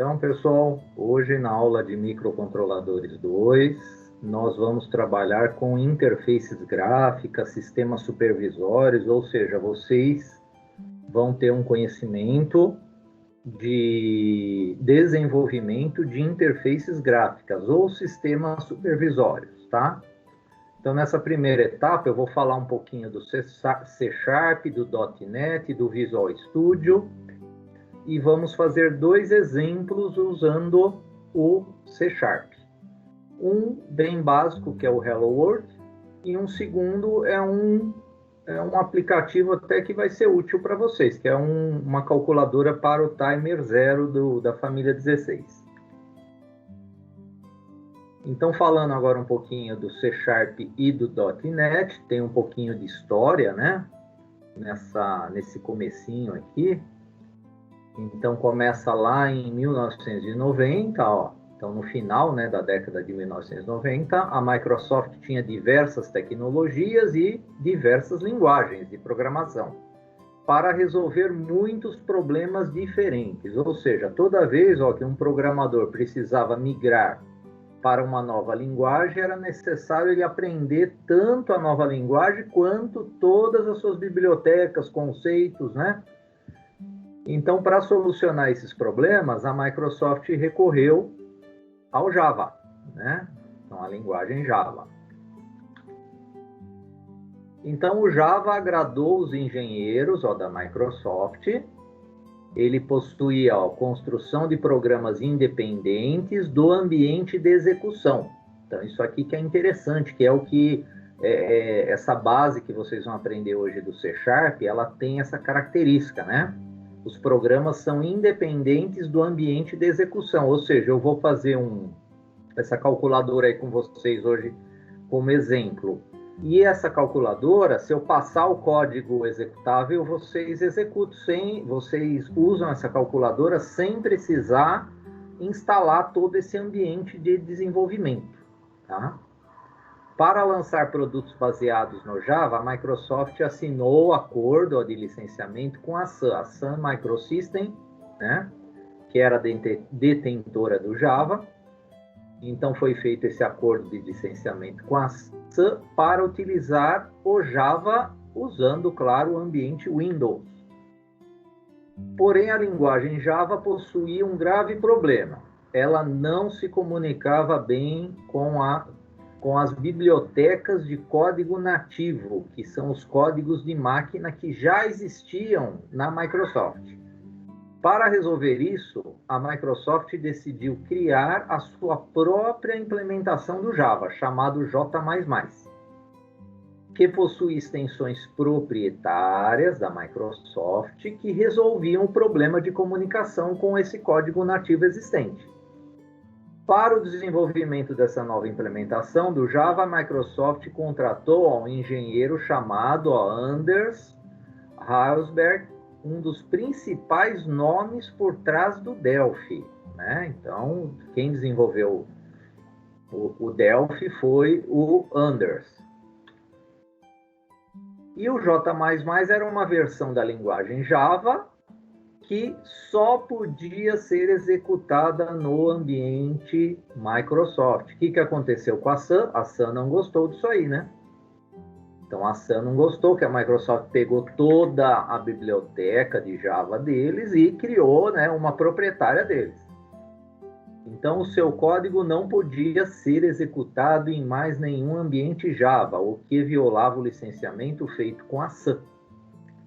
Então, pessoal, hoje na aula de Microcontroladores 2, nós vamos trabalhar com interfaces gráficas, sistemas supervisórios, ou seja, vocês vão ter um conhecimento de desenvolvimento de interfaces gráficas ou sistemas supervisórios, tá? Então, nessa primeira etapa, eu vou falar um pouquinho do C#, do .NET, do Visual Studio, e vamos fazer dois exemplos usando o C#. Um bem básico, que é o Hello World, e um segundo é um aplicativo até que vai ser útil para vocês, que é uma calculadora para o timer 0 da família 16. Então, falando agora um pouquinho do C# e do .NET, tem um pouquinho de história, né? Nesse comecinho aqui. Então, começa lá em 1990, ó. Então, no final, né, da década de 1990, a Microsoft tinha diversas tecnologias e diversas linguagens de programação para resolver muitos problemas diferentes. Ou seja, toda vez que um programador precisava migrar para uma nova linguagem, era necessário ele aprender tanto a nova linguagem quanto todas as suas bibliotecas, conceitos, né? Então, para solucionar esses problemas, a Microsoft recorreu ao Java, né? Então, a linguagem Java. Então, o Java agradou os engenheiros da Microsoft. Ele possuía construção de programas independentes do ambiente de execução. Então, isso aqui que é interessante, que é o que essa base que vocês vão aprender hoje do C#, ela tem essa característica, né? Os programas são independentes do ambiente de execução, ou seja, eu vou fazer essa calculadora aí com vocês hoje como exemplo. E essa calculadora, se eu passar o código executável, vocês executam vocês usam essa calculadora sem precisar instalar todo esse ambiente de desenvolvimento, tá? Para lançar produtos baseados no Java, a Microsoft assinou o acordo de licenciamento com a Sun Microsystems, né, que era detentora do Java. Então, foi feito esse acordo de licenciamento com a Sun para utilizar o Java usando, claro, o ambiente Windows. Porém, a linguagem Java possuía um grave problema. Ela não se comunicava bem com as bibliotecas de código nativo, que são os códigos de máquina que já existiam na Microsoft. Para resolver isso, a Microsoft decidiu criar a sua própria implementação do Java, chamado J++, que possui extensões proprietárias da Microsoft que resolviam o problema de comunicação com esse código nativo existente. Para o desenvolvimento dessa nova implementação do Java, a Microsoft contratou um engenheiro chamado Anders Hillsberg, um dos principais nomes por trás do Delphi, né? Então, quem desenvolveu o Delphi foi o Anders. E o J++ era uma versão da linguagem Java que só podia ser executada no ambiente Microsoft. O que aconteceu com a Sun? A Sun não gostou disso aí, né? Então, a Sun não gostou que a Microsoft pegou toda a biblioteca de Java deles e criou, né, uma proprietária deles. Então, o seu código não podia ser executado em mais nenhum ambiente Java, o que violava o licenciamento feito com a Sun.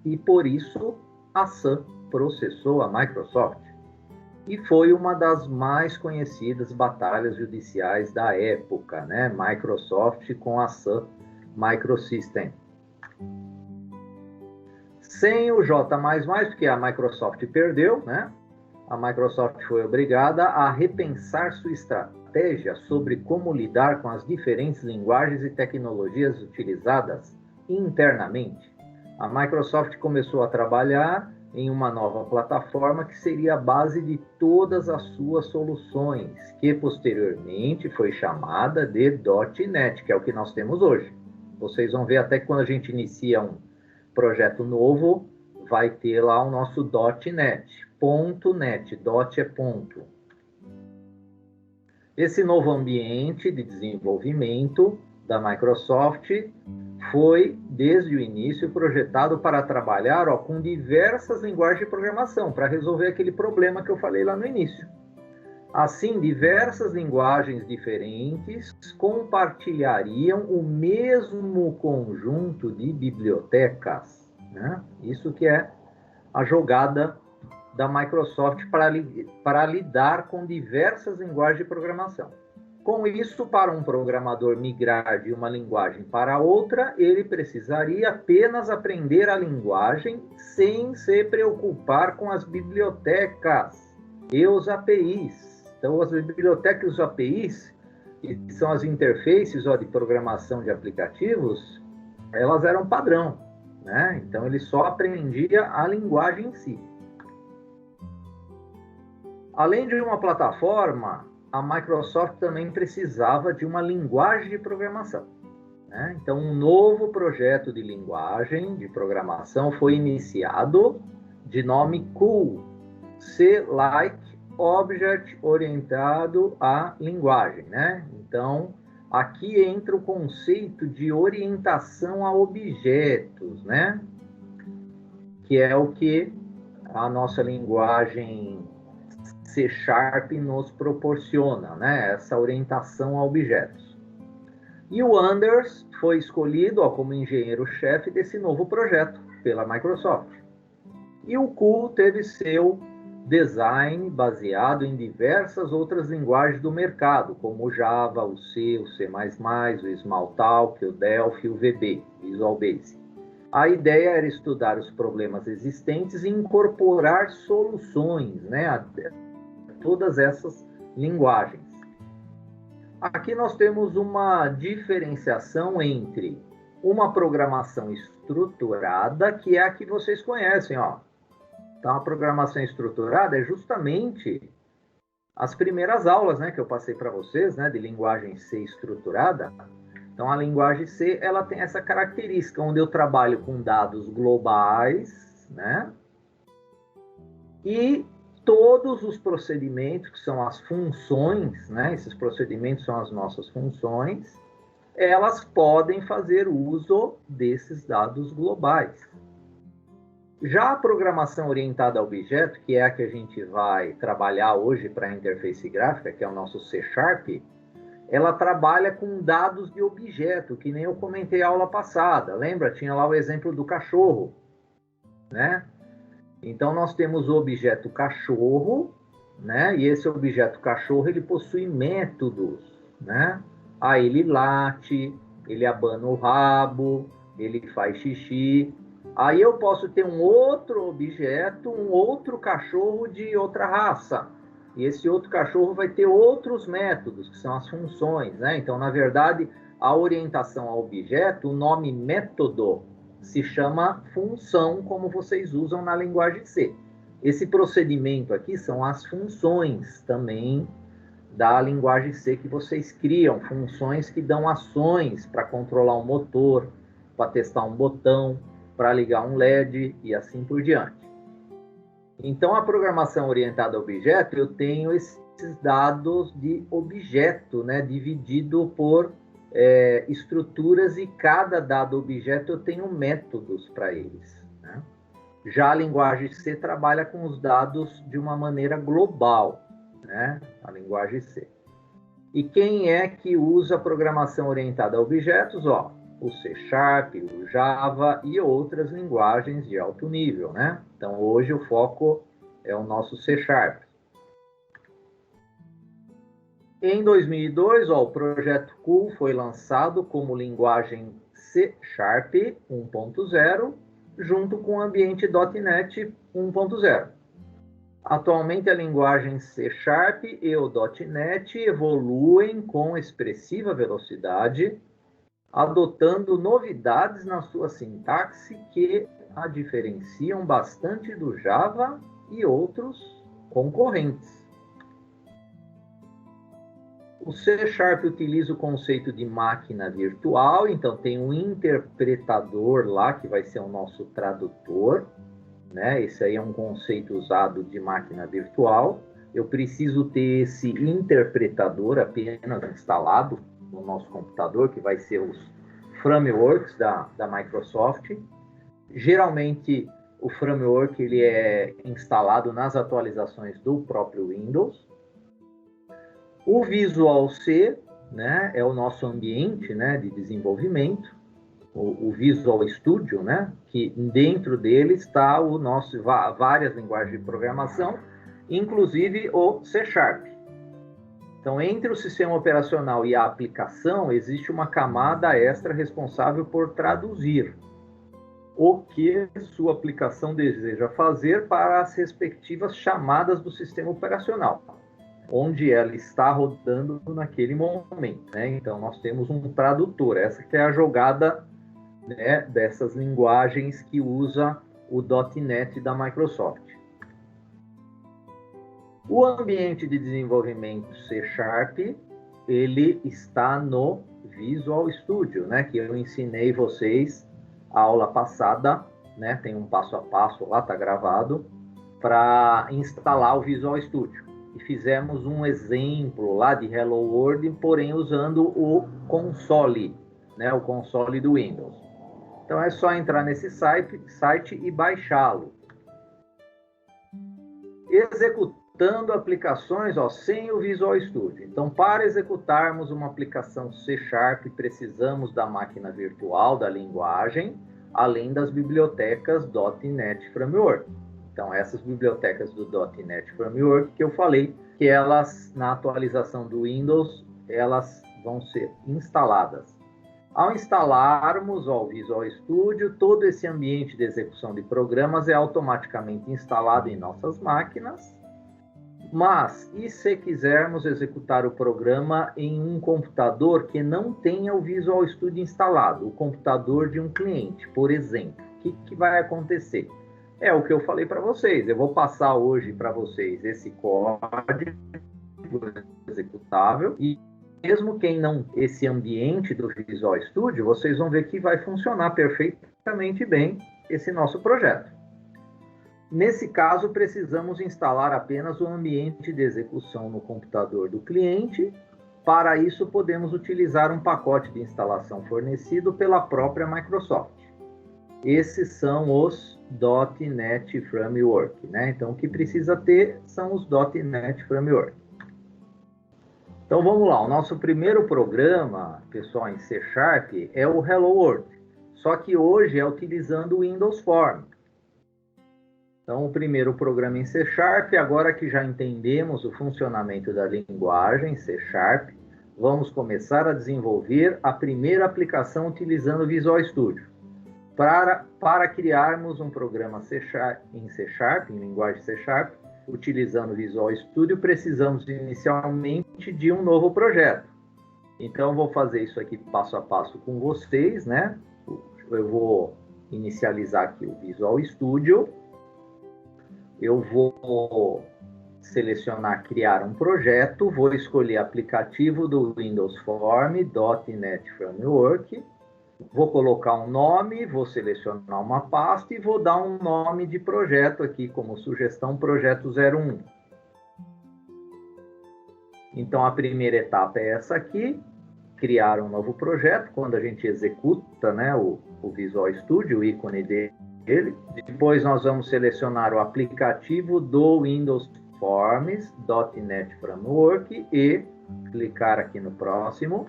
E, por isso, a Sun processou a Microsoft. E foi uma das mais conhecidas batalhas judiciais da época, né? Microsoft com a Sun Microsystems. Sem o J++, porque a Microsoft perdeu, né? A Microsoft foi obrigada a repensar sua estratégia sobre como lidar com as diferentes linguagens e tecnologias utilizadas internamente. A Microsoft começou a trabalhar em uma nova plataforma que seria a base de todas as suas soluções, que posteriormente foi chamada de .NET, que é o que nós temos hoje. Vocês vão ver até que quando a gente inicia um projeto novo, vai ter lá o nosso .NET, .NET, dot é ponto. Esse novo ambiente de desenvolvimento da Microsoft foi, desde o início, projetado para trabalhar com diversas linguagens de programação, para resolver aquele problema que eu falei lá no início. Assim, diversas linguagens diferentes compartilhariam o mesmo conjunto de bibliotecas, né? Isso que é a jogada da Microsoft para lidar com diversas linguagens de programação. Com isso, para um programador migrar de uma linguagem para outra, ele precisaria apenas aprender a linguagem sem se preocupar com as bibliotecas e os APIs. Então, as bibliotecas e os APIs, que são as interfaces de programação de aplicativos, elas eram padrão, né? Então, ele só aprendia a linguagem em si. Além de uma plataforma, a Microsoft também precisava de uma linguagem de programação, né? Então, um novo projeto de linguagem de programação foi iniciado, de nome COOL, C-like Object orientado à linguagem, né? Então, aqui entra o conceito de orientação a objetos, né? Que é o que a nossa linguagem C# nos proporciona, né? Essa orientação a objetos. E o Anders foi escolhido como engenheiro-chefe desse novo projeto pela Microsoft. E o COOL teve seu design baseado em diversas outras linguagens do mercado, como o Java, o C, o C++, o Smalltalk, o Delphi, o VB, Visual Basic. A ideia era estudar os problemas existentes e incorporar soluções, né, a todas essas linguagens. Aqui nós temos uma diferenciação entre uma programação estruturada, que é a que vocês conhecem, ó. Então, a programação estruturada é justamente as primeiras aulas, né, que eu passei para vocês, né, de linguagem C estruturada. Então, a linguagem C, ela tem essa característica, onde eu trabalho com dados globais, né, e todos os procedimentos, que são as funções, né, esses procedimentos são as nossas funções, elas podem fazer uso desses dados globais. Já a programação orientada a objeto, que é a que a gente vai trabalhar hoje para a interface gráfica, que é o nosso C#, ela trabalha com dados de objeto, que nem eu comentei a aula passada. Lembra? Tinha lá o exemplo do cachorro, né? Então, nós temos o objeto cachorro, né? E esse objeto cachorro, ele possui métodos, né? Ah, ele late, ele abana o rabo, ele faz xixi. Aí eu posso ter um outro objeto, um outro cachorro de outra raça. E esse outro cachorro vai ter outros métodos, que são as funções, né? Então, na verdade, a orientação ao objeto, o nome método, se chama função, como vocês usam na linguagem C. Esse procedimento aqui são as funções também da linguagem C que vocês criam, funções que dão ações para controlar um motor, para testar um botão, para ligar um LED e assim por diante. Então, a programação orientada a objeto, eu tenho esses dados de objeto, né, dividido por estruturas, e cada dado objeto eu tenho métodos para eles, né? Já a linguagem C trabalha com os dados de uma maneira global, né? A linguagem C. E quem é que usa a programação orientada a objetos? Ó, o C#, o Java e outras linguagens de alto nível, né? Então, hoje o foco é o nosso C#. Em 2002, ó, o projeto COOL foi lançado como linguagem C# 1.0, junto com o ambiente .NET 1.0. Atualmente, a linguagem C# e o .NET evoluem com expressiva velocidade, adotando novidades na sua sintaxe que a diferenciam bastante do Java e outros concorrentes. O C# utiliza o conceito de máquina virtual, então tem um interpretador lá que vai ser o nosso tradutor, né? Esse aí é um conceito usado de máquina virtual. eu preciso ter esse interpretador apenas instalado no nosso computador, que vai ser os frameworks da Microsoft. Geralmente, o framework ele é instalado nas atualizações do próprio Windows. O Visual C, né, é o nosso ambiente, né, de desenvolvimento. O Visual Studio, né, que dentro dele está o nosso várias linguagens de programação, inclusive o C#. Então, entre o sistema operacional e a aplicação, existe uma camada extra responsável por traduzir o que sua aplicação deseja fazer para as respectivas chamadas do sistema operacional, onde ela está rodando naquele momento, né? Então, nós temos um tradutor. Essa que é a jogada, né, dessas linguagens que usa o .NET da Microsoft. O ambiente de desenvolvimento C#, ele está no Visual Studio, né, que eu ensinei vocês a aula passada, né, tem um passo a passo lá, está gravado, para instalar o Visual Studio. E fizemos um exemplo lá de Hello World, porém usando o console, né, o console do Windows. Então é só entrar nesse site e baixá-lo. Executando aplicações, ó, sem o Visual Studio. Então, para executarmos uma aplicação C#, precisamos da máquina virtual, da linguagem, além das bibliotecas .NET Framework. Então, essas bibliotecas do .NET Framework que eu falei, que elas, na atualização do Windows, elas vão ser instaladas. Ao instalarmos o Visual Studio, todo esse ambiente de execução de programas é automaticamente instalado em nossas máquinas. Mas, e se quisermos executar o programa em um computador que não tenha o Visual Studio instalado, o computador de um cliente, por exemplo, o que vai acontecer? É o que eu falei para vocês. Eu vou passar hoje para vocês esse código executável e mesmo quem não, esse ambiente do Visual Studio, vocês vão ver que vai funcionar perfeitamente bem esse nosso projeto. Nesse caso, precisamos instalar apenas o ambiente de execução no computador do cliente. Para isso, podemos utilizar um pacote de instalação fornecido pela própria Microsoft. Esses são os .NET Framework, né? Então, o que precisa ter são os .NET Framework. Então, vamos lá. O nosso primeiro programa, pessoal, em C# é o Hello World. Só que hoje é utilizando o Windows Form. Então, o primeiro programa em C#, agora que já entendemos o funcionamento da linguagem C#, vamos começar a desenvolver a primeira aplicação utilizando o Visual Studio. Para criarmos um programa em C#, em linguagem C#, utilizando o Visual Studio, precisamos inicialmente de um novo projeto. Então, vou fazer isso aqui passo a passo com vocês, né? Eu vou inicializar aqui o Visual Studio. Eu vou selecionar criar um projeto, vou escolher aplicativo do Windows Form, .NET Framework, vou colocar um nome, vou selecionar uma pasta e vou dar um nome de projeto aqui, como sugestão, projeto 01. Então, a primeira etapa é essa aqui, criar um novo projeto, quando a gente executa, né, o Visual Studio, o ícone dele. Depois nós vamos selecionar o aplicativo do Windows Forms, .NET Framework e clicar aqui no próximo.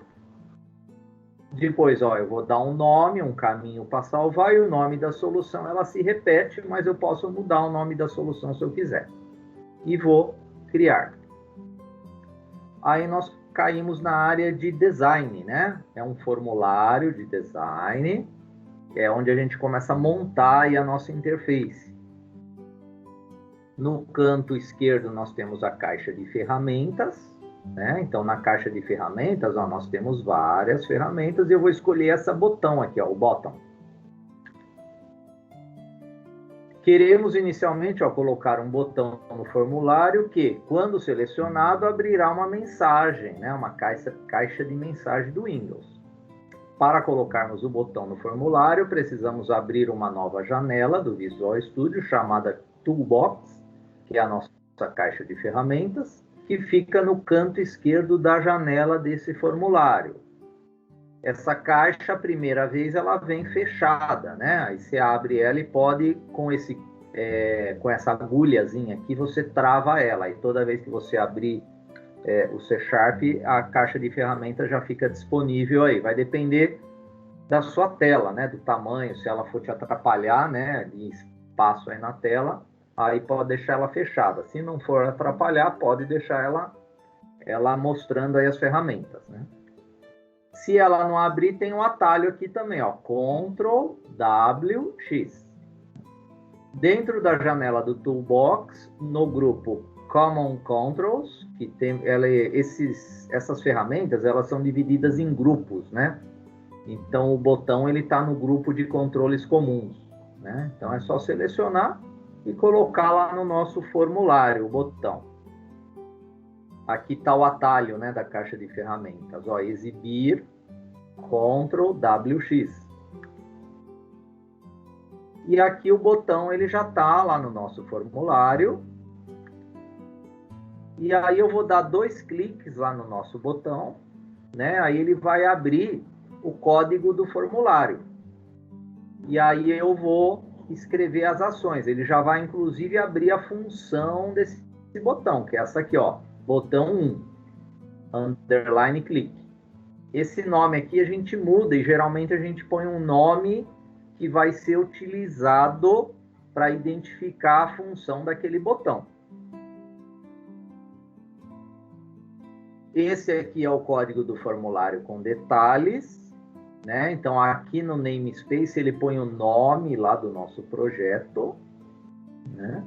Depois, ó, eu vou dar um nome, um caminho para salvar e o nome da solução, ela se repete, mas eu posso mudar o nome da solução se eu quiser. E vou criar. Aí nós caímos na área de design, né? É um formulário de design, é onde a gente começa a montar aí a nossa interface. No canto esquerdo nós temos a caixa de ferramentas, né? Então na caixa de ferramentas, ó, nós temos várias ferramentas e eu vou escolher essa botão aqui, ó, o bottom. Queremos inicialmente, ó, colocar um botão no formulário que, quando selecionado, abrirá uma mensagem, né? Uma caixa de mensagem do Windows. Para colocarmos o botão no formulário, precisamos abrir uma nova janela do Visual Studio chamada Toolbox, que é a nossa caixa de ferramentas, que fica no canto esquerdo da janela desse formulário. Essa caixa, a primeira vez, ela vem fechada, né? Aí você abre ela e pode, com essa agulhazinha aqui, você trava ela. E toda vez que você abrir o C Sharp, a caixa de ferramentas já fica disponível aí. Vai depender da sua tela, né? Do tamanho, se ela for te atrapalhar, né? De espaço aí na tela, aí pode deixar ela fechada. Se não for atrapalhar, pode deixar ela mostrando aí as ferramentas, né? Se ela não abrir, tem um atalho aqui também, ó, Ctrl W X. Dentro da janela do Toolbox, no grupo Common Controls, que tem essas ferramentas, elas são divididas em grupos, né? Então o botão ele está no grupo de controles comuns, né? Então é só selecionar e colocar lá no nosso formulário o botão. Aqui está o atalho, né, da caixa de ferramentas. Ó, exibir, Ctrl WX. E aqui o botão ele já está lá no nosso formulário. E aí eu vou dar 2 cliques lá no nosso botão, né? Aí ele vai abrir o código do formulário. E aí eu vou escrever as ações. Ele já vai, inclusive, abrir a função desse botão, que é essa aqui, ó. Botão 1, underline click. Esse nome aqui a gente muda e geralmente a gente põe um nome que vai ser utilizado para identificar a função daquele botão. Esse aqui é o código do formulário com detalhes, né? Então aqui no namespace ele põe o nome lá do nosso projeto, né?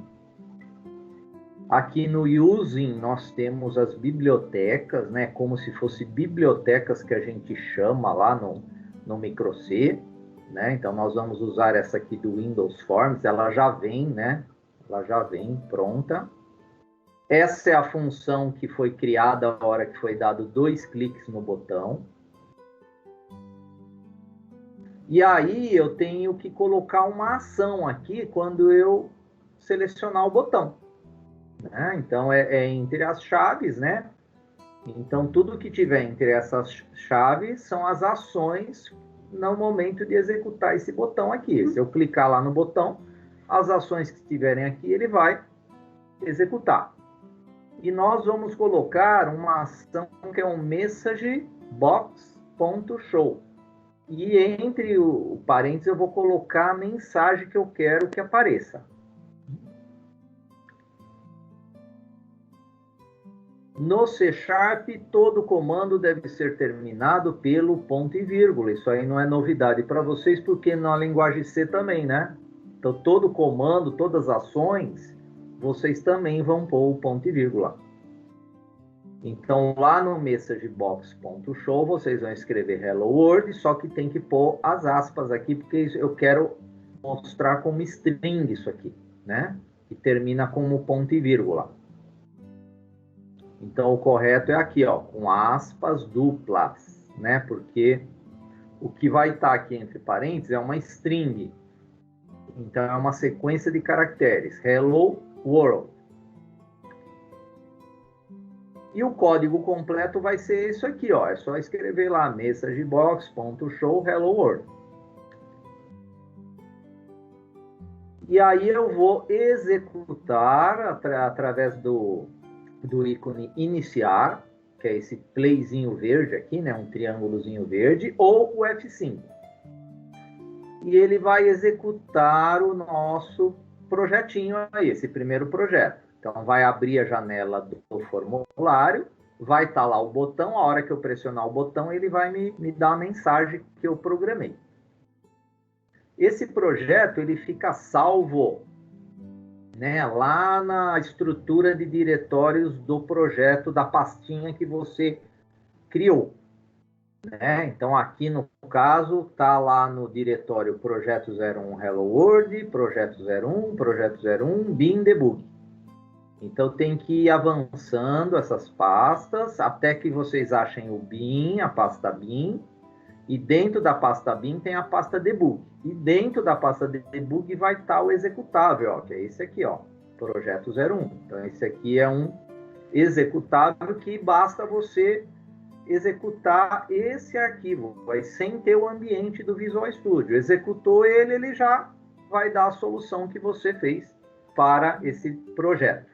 Aqui no using nós temos as bibliotecas, né? Como se fossem bibliotecas que a gente chama lá no microC, né? Então nós vamos usar essa aqui do Windows Forms, ela já vem, né? Ela já vem pronta. Essa é a função que foi criada a hora que foi dado 2 cliques no botão. E aí eu tenho que colocar uma ação aqui quando eu selecionar o botão, né? Então é entre as chaves, né? Então tudo que tiver entre essas chaves são as ações no momento de executar esse botão aqui. Se eu clicar lá no botão, as ações que estiverem aqui ele vai executar. E nós vamos colocar uma ação que é um message box.show. E entre o parênteses eu vou colocar a mensagem que eu quero que apareça. No C Sharp, todo comando deve ser terminado pelo ponto e vírgula. Isso aí não é novidade para vocês, porque na linguagem C também, né? Então, todo comando, todas as ações, vocês também vão pôr o ponto e vírgula. Então, lá no messagebox.show, vocês vão escrever Hello World, só que tem que pôr as aspas aqui, porque eu quero mostrar como string isso aqui, né? Que termina como ponto e vírgula. Então, o correto é aqui, ó, com aspas duplas, né? Porque o que vai estar aqui entre parênteses é uma string. Então, é uma sequência de caracteres. Hello World. E o código completo vai ser isso aqui, ó. É só escrever lá, messagebox.show hello world. E aí eu vou executar através do ícone iniciar, que é esse playzinho verde aqui, né? Um triângulozinho verde, ou o F5. E ele vai executar o nosso projetinho aí, esse primeiro projeto. Então, vai abrir a janela do formulário, vai estar lá o botão, a hora que eu pressionar o botão, ele vai me dar a mensagem que eu programei. Esse projeto, ele fica salvo, né, lá na estrutura de diretórios do projeto, da pastinha que você criou, né? Então, aqui no caso, está lá no diretório Projeto 01 Hello World, Projeto 01, Projeto 01, Bin Debug. Então, tem que ir avançando essas pastas até que vocês achem o bin, a pasta bin. E dentro da pasta bin tem a pasta debug. E dentro da pasta debug vai estar o executável, ó, que é esse aqui, ó. projeto 01. Então, esse aqui é um executável que basta você executar esse arquivo, vai sem ter o ambiente do Visual Studio. Executou ele, ele já vai dar a solução que você fez para esse projeto.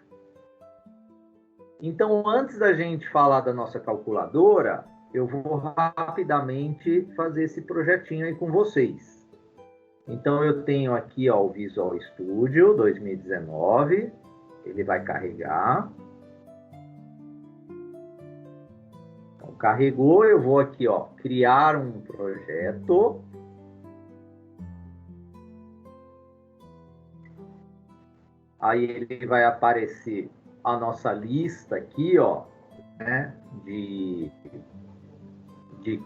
Então, antes da gente falar da nossa calculadora, eu vou rapidamente fazer esse projetinho aí com vocês. Então, eu tenho aqui ó, o Visual Studio 2019, ele vai carregar. Então, carregou, eu vou aqui, ó, criar um projeto. Aí ele vai aparecer a nossa lista aqui, ó, né, de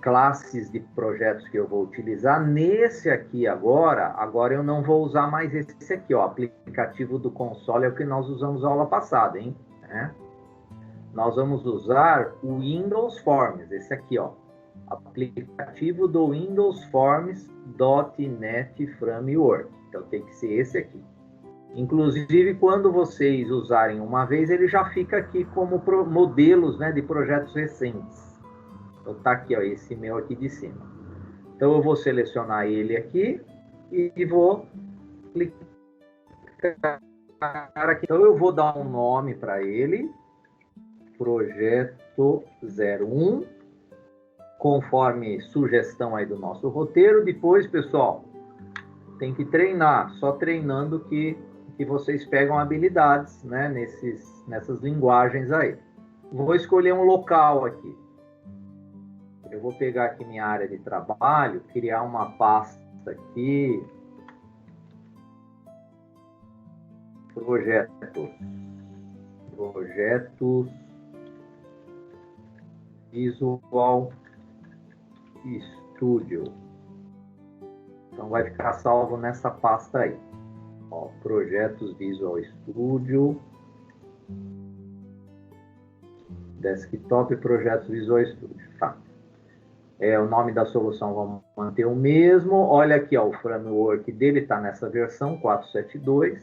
classes de projetos que eu vou utilizar. Nesse aqui agora eu não vou usar mais esse aqui, ó, aplicativo do console, é o que nós usamos na aula passada, hein? Né? Nós vamos usar o Windows Forms, esse aqui, ó, aplicativo do Windows Forms .NET Framework. Então tem que ser esse aqui. Inclusive, quando vocês usarem uma vez, ele já fica aqui como modelos, né, de projetos recentes. Então, tá aqui, ó, esse meu aqui de cima. Então, eu vou selecionar ele aqui e vou clicar aqui. Então, eu vou dar um nome para ele, Projeto 01, conforme sugestão aí do nosso roteiro. Depois, pessoal, tem que treinar, só treinando que vocês pegam habilidades, né, nessas linguagens aí. Vou escolher um local aqui. Eu vou pegar aqui minha área de trabalho, criar uma pasta aqui. Projetos Visual Studio. Então vai ficar salvo nessa pasta aí. Ó, projetos Visual Studio, desktop projetos Visual Studio, tá? O nome da solução vamos manter o mesmo. Olha aqui, ó, o framework dele está nessa versão 4.7.2.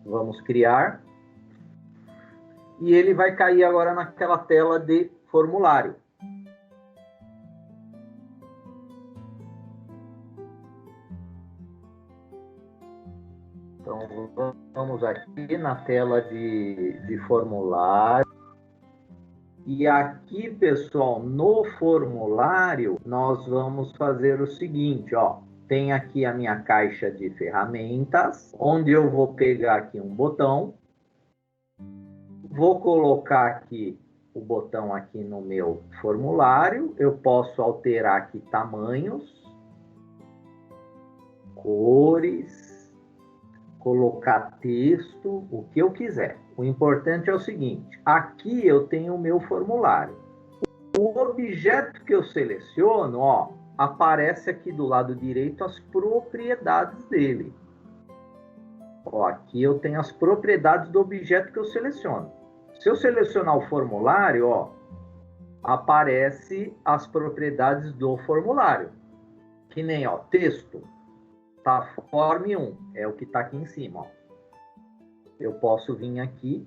Vamos criar. E ele vai cair agora naquela tela de formulário. Então, vamos aqui na tela de formulário. E aqui, pessoal, no formulário, nós vamos fazer o seguinte, ó. Tem aqui a minha caixa de ferramentas, onde eu vou pegar aqui um botão. Vou colocar aqui o botão aqui no meu formulário. Eu posso alterar aqui tamanhos, cores, colocar texto, o que eu quiser. O importante é o seguinte, aqui eu tenho o meu formulário. O objeto que eu seleciono, ó, aparece aqui do lado direito as propriedades dele. Ó, aqui eu tenho as propriedades do objeto que eu seleciono. Se eu selecionar o formulário, ó, aparece as propriedades do formulário. Que nem, ó, texto. Tá, form 1, é o que está aqui em cima. Ó. Eu posso vir aqui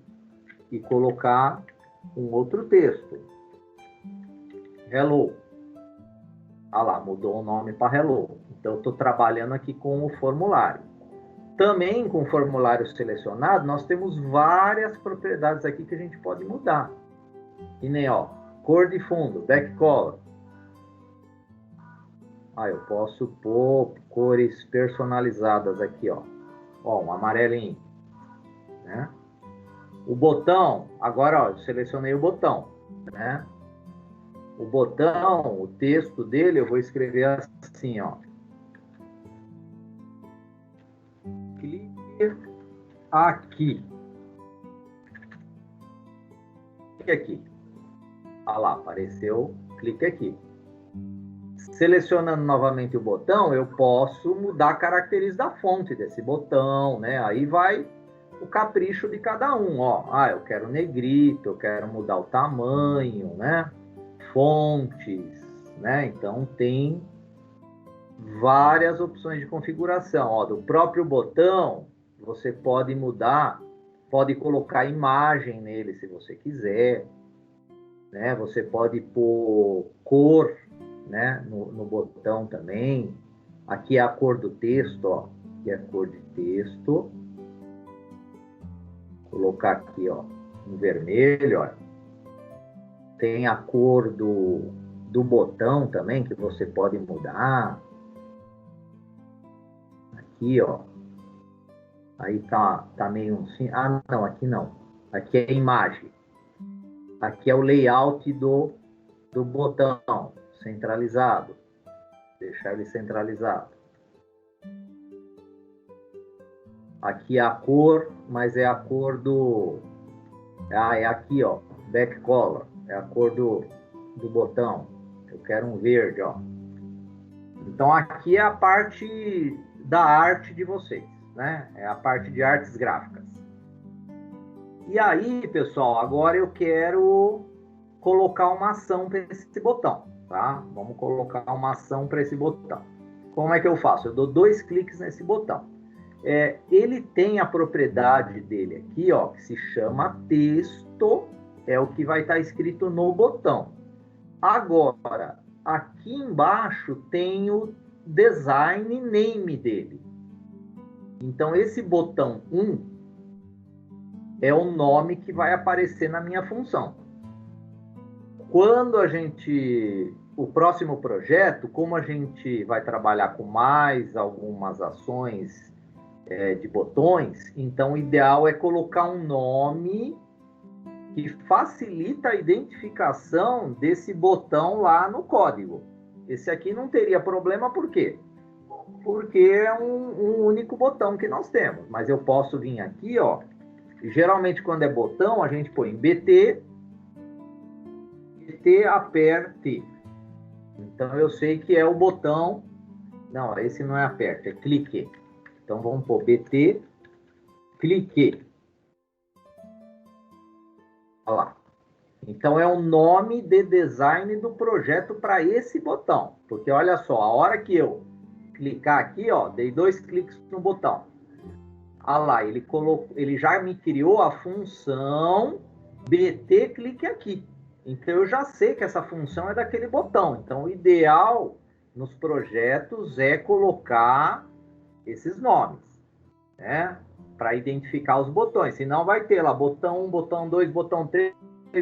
e colocar um outro texto. Hello. Ah lá, mudou o nome para Hello. Então, eu estou trabalhando aqui com o formulário. Também, com o formulário selecionado, nós temos várias propriedades aqui que a gente pode mudar. E nem, ó, cor de fundo, back color. Eu posso pôr cores personalizadas aqui, ó. Ó, um amarelinho, né? O botão, agora, ó, eu selecionei o botão, né? O botão, o texto dele, eu vou escrever assim, ó. Clique aqui. Clique aqui. Ah lá, apareceu, clique aqui. Selecionando novamente o botão, eu posso mudar a característica da fonte desse botão, né? Aí vai o capricho de cada um, ó. Eu quero negrito, eu quero mudar o tamanho, né? Fontes, né? Então, tem várias opções de configuração. Ó, do próprio botão, você pode mudar pode colocar imagem nele se você quiser, né? Você pode pôr cor, né, no botão também. Aqui é a cor do texto, ó. Aqui é a cor de texto. Vou colocar aqui, ó, em vermelho, ó. Tem a cor do botão também, que você pode mudar. Aqui, ó. Aí tá meio assim. Ah, não, aqui não. Aqui é a imagem. Aqui é o layout do botão centralizado. Deixar ele centralizado. Aqui é a cor, mas é a cor do... Ah, é aqui, ó. Back color. É a cor do botão. Eu quero um verde, ó. Então, aqui é a parte da arte de vocês, né? É a parte de artes gráficas. E aí, pessoal, agora eu quero colocar uma ação para esse botão, tá? Vamos colocar uma ação para esse botão. Como é que eu faço? Eu dou 2 cliques nesse botão. Ele tem a propriedade dele aqui, ó, que se chama texto, é o que vai estar escrito no botão. Agora, aqui embaixo tem o design name dele. Então, esse botão 1 é o nome que vai aparecer na minha função. Quando o próximo projeto, como a gente vai trabalhar com mais algumas ações de botões, então o ideal é colocar um nome que facilita a identificação desse botão lá no código. Esse aqui não teria problema, por quê? Porque é um único botão que nós temos. Mas eu posso vir aqui, ó. Geralmente, quando é botão, a gente põe BT aperte. Então, eu sei que é o botão... Não, esse não é aperte, é clique. Então, vamos pôr BT, clique. Olha lá. Então, é o nome de design do projeto para esse botão. Porque, olha só, a hora que eu clicar aqui, ó, dei 2 cliques no botão. Olha lá, ele já me criou a função BT clique aqui. Então, eu já sei que essa função é daquele botão. Então, o ideal nos projetos é colocar esses nomes, né? Para identificar os botões. Senão vai ter lá botão 1, botão 2, botão 3,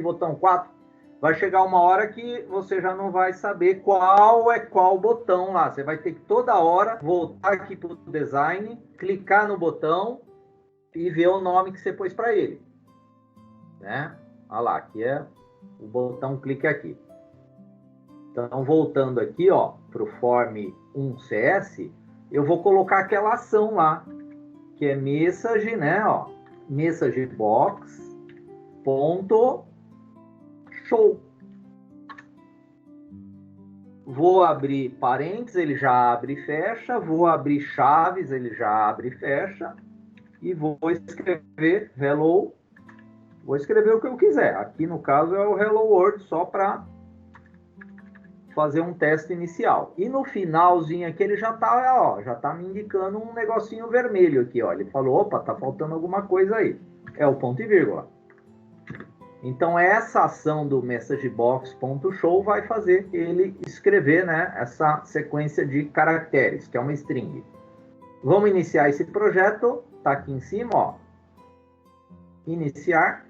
botão 4. Vai chegar uma hora que você já não vai saber qual é qual botão lá. Você vai ter que toda hora voltar aqui para o design, clicar no botão e ver o nome que você pôs para ele, né? Olha lá, aqui é o botão clique aqui. Então, voltando aqui, ó, para o Form 1CS, eu vou colocar aquela ação lá, que é message, né, ó, messagebox.show. Vou abrir parênteses, ele já abre e fecha. Vou abrir chaves, ele já abre e fecha. E vou escrever hello. Vou escrever o que eu quiser. Aqui, no caso, é o Hello World, só para fazer um teste inicial. E no finalzinho aqui, ele já está, ó, já tá me indicando um negocinho vermelho aqui, ó. Ele falou, opa, tá faltando alguma coisa aí. É o ponto e vírgula. Então, essa ação do messagebox.show vai fazer ele escrever, né, essa sequência de caracteres, que é uma string. Vamos iniciar esse projeto. Tá aqui em cima, ó. Iniciar.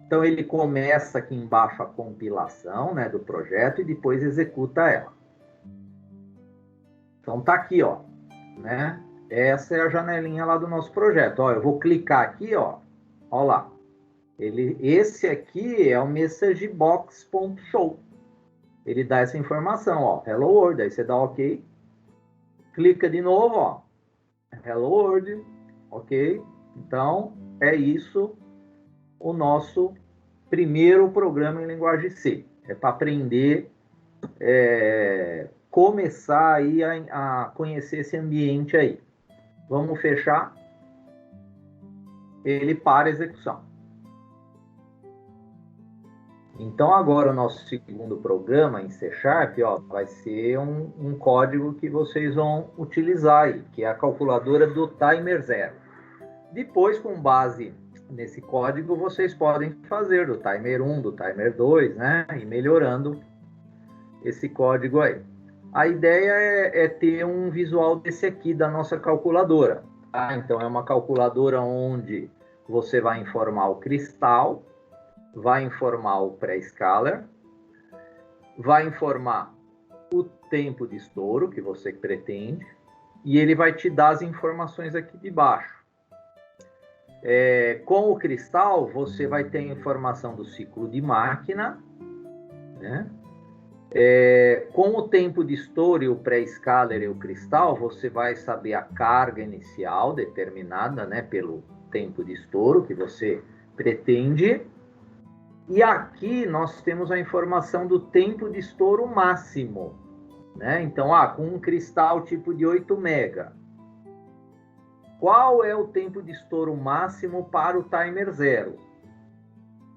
Então, ele começa aqui embaixo a compilação, né, do projeto e depois executa ela. Então, tá aqui, ó, né? Essa é a janelinha lá do nosso projeto. Ó, eu vou clicar aqui, ó. Ó lá. Esse aqui é o messagebox.show. Ele dá essa informação, ó. Hello World. Aí você dá OK. Clica de novo, ó. Hello World. OK. Então, é isso o nosso primeiro programa em linguagem C. É para aprender, começar aí a conhecer esse ambiente aí. Vamos fechar. Ele para a execução. Então, agora o nosso segundo programa em C Sharp, ó, vai ser um código que vocês vão utilizar aí, que é a calculadora do timer zero. Depois, com base Nesse código vocês podem fazer do timer 1, do timer 2, né? E melhorando esse código aí. A ideia é ter um visual desse aqui da nossa calculadora. Tá? Então, é uma calculadora onde você vai informar o cristal, vai informar o pré-scaler, vai informar o tempo de estouro que você pretende, e ele vai te dar as informações aqui de baixo. Com o cristal, você vai ter a informação do ciclo de máquina, né? Com o tempo de estouro e o pré-scaler e o cristal, você vai saber a carga inicial determinada, né, pelo tempo de estouro que você pretende. E aqui nós temos a informação do tempo de estouro máximo, né? Então, com um cristal tipo de 8 mega, qual é o tempo de estouro máximo para o timer 0?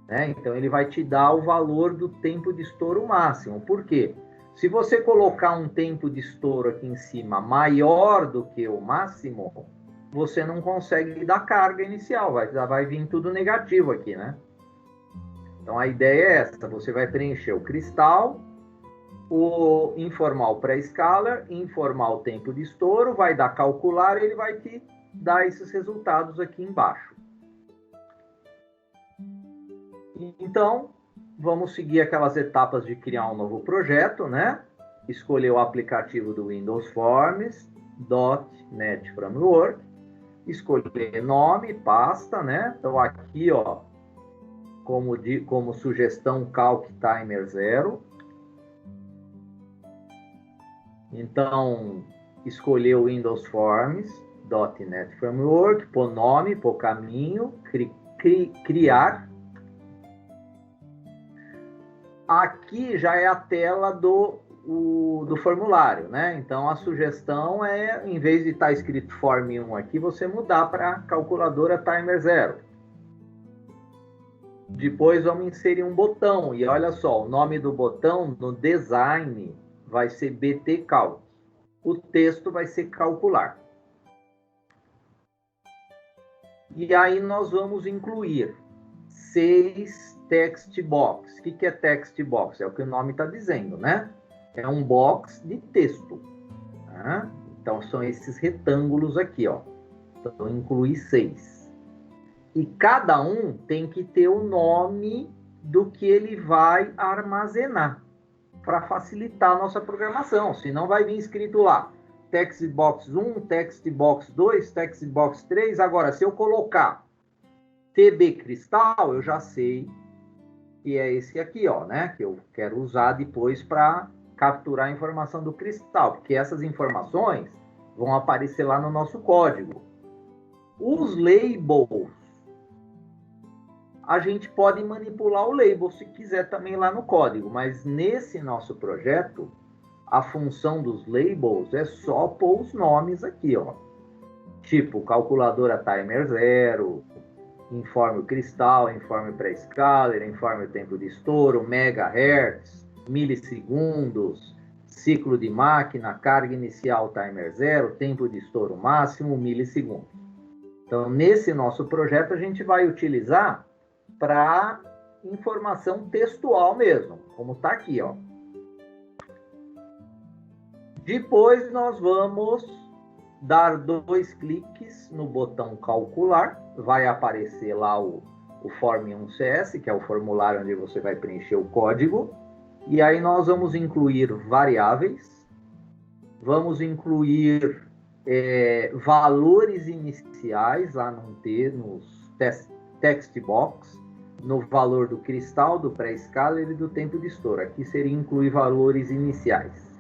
Né? Então, ele vai te dar o valor do tempo de estouro máximo. Por quê? Se você colocar um tempo de estouro aqui em cima maior do que o máximo, você não consegue dar carga inicial, vai vir tudo negativo aqui, né? Então, a ideia é essa, você vai preencher o cristal, informar o pré-scaler, informar o tempo de estouro, vai dar calcular, ele vai te dar esses resultados aqui embaixo. Então, vamos seguir aquelas etapas de criar um novo projeto, né? Escolher o aplicativo do Windows Forms, .NET Framework, escolher nome, pasta, né? Então, aqui, ó, como sugestão, Calc Timer 0. Então, escolher o Windows Forms, .NET Framework, pôr nome, pôr caminho, criar. Aqui já é a tela do formulário, né? Então, a sugestão é, em vez de estar escrito Form 1 aqui, você mudar para calculadora Timer 0. Depois, vamos inserir um botão. E olha só, o nome do botão no design vai ser BT Calc. O texto vai ser calcular. E aí, nós vamos incluir 6 text box. O que é text box? É o que o nome está dizendo, né? É um box de texto. Tá? Então, são esses retângulos aqui, ó. Então, inclui 6. E cada um tem que ter o nome do que ele vai armazenar, para facilitar a nossa programação. Senão vai vir escrito lá, text box 1, text box 2, text box 3. Agora, se eu colocar TB cristal, eu já sei que é esse aqui, ó, né? Que eu quero usar depois para capturar a informação do cristal, porque essas informações vão aparecer lá no nosso código. Os labels, a gente pode manipular o label se quiser também lá no código, mas nesse nosso projeto, a função dos labels é só pôr os nomes aqui, ó. Tipo, calculadora Timer 0, informe o cristal, informe o pré-scaler, informe o tempo de estouro, megahertz, milissegundos, ciclo de máquina, carga inicial Timer 0, tempo de estouro máximo, milissegundos. Então, nesse nosso projeto, a gente vai utilizar para informação textual mesmo, como está aqui, ó. Depois nós vamos dar 2 cliques no botão calcular, vai aparecer lá o Form 1 CS, que é o formulário onde você vai preencher o código, e aí nós vamos incluir variáveis, vamos incluir valores iniciais lá nos text box, no valor do cristal, do pré-scaler e do tempo de estouro. Aqui seria incluir valores iniciais.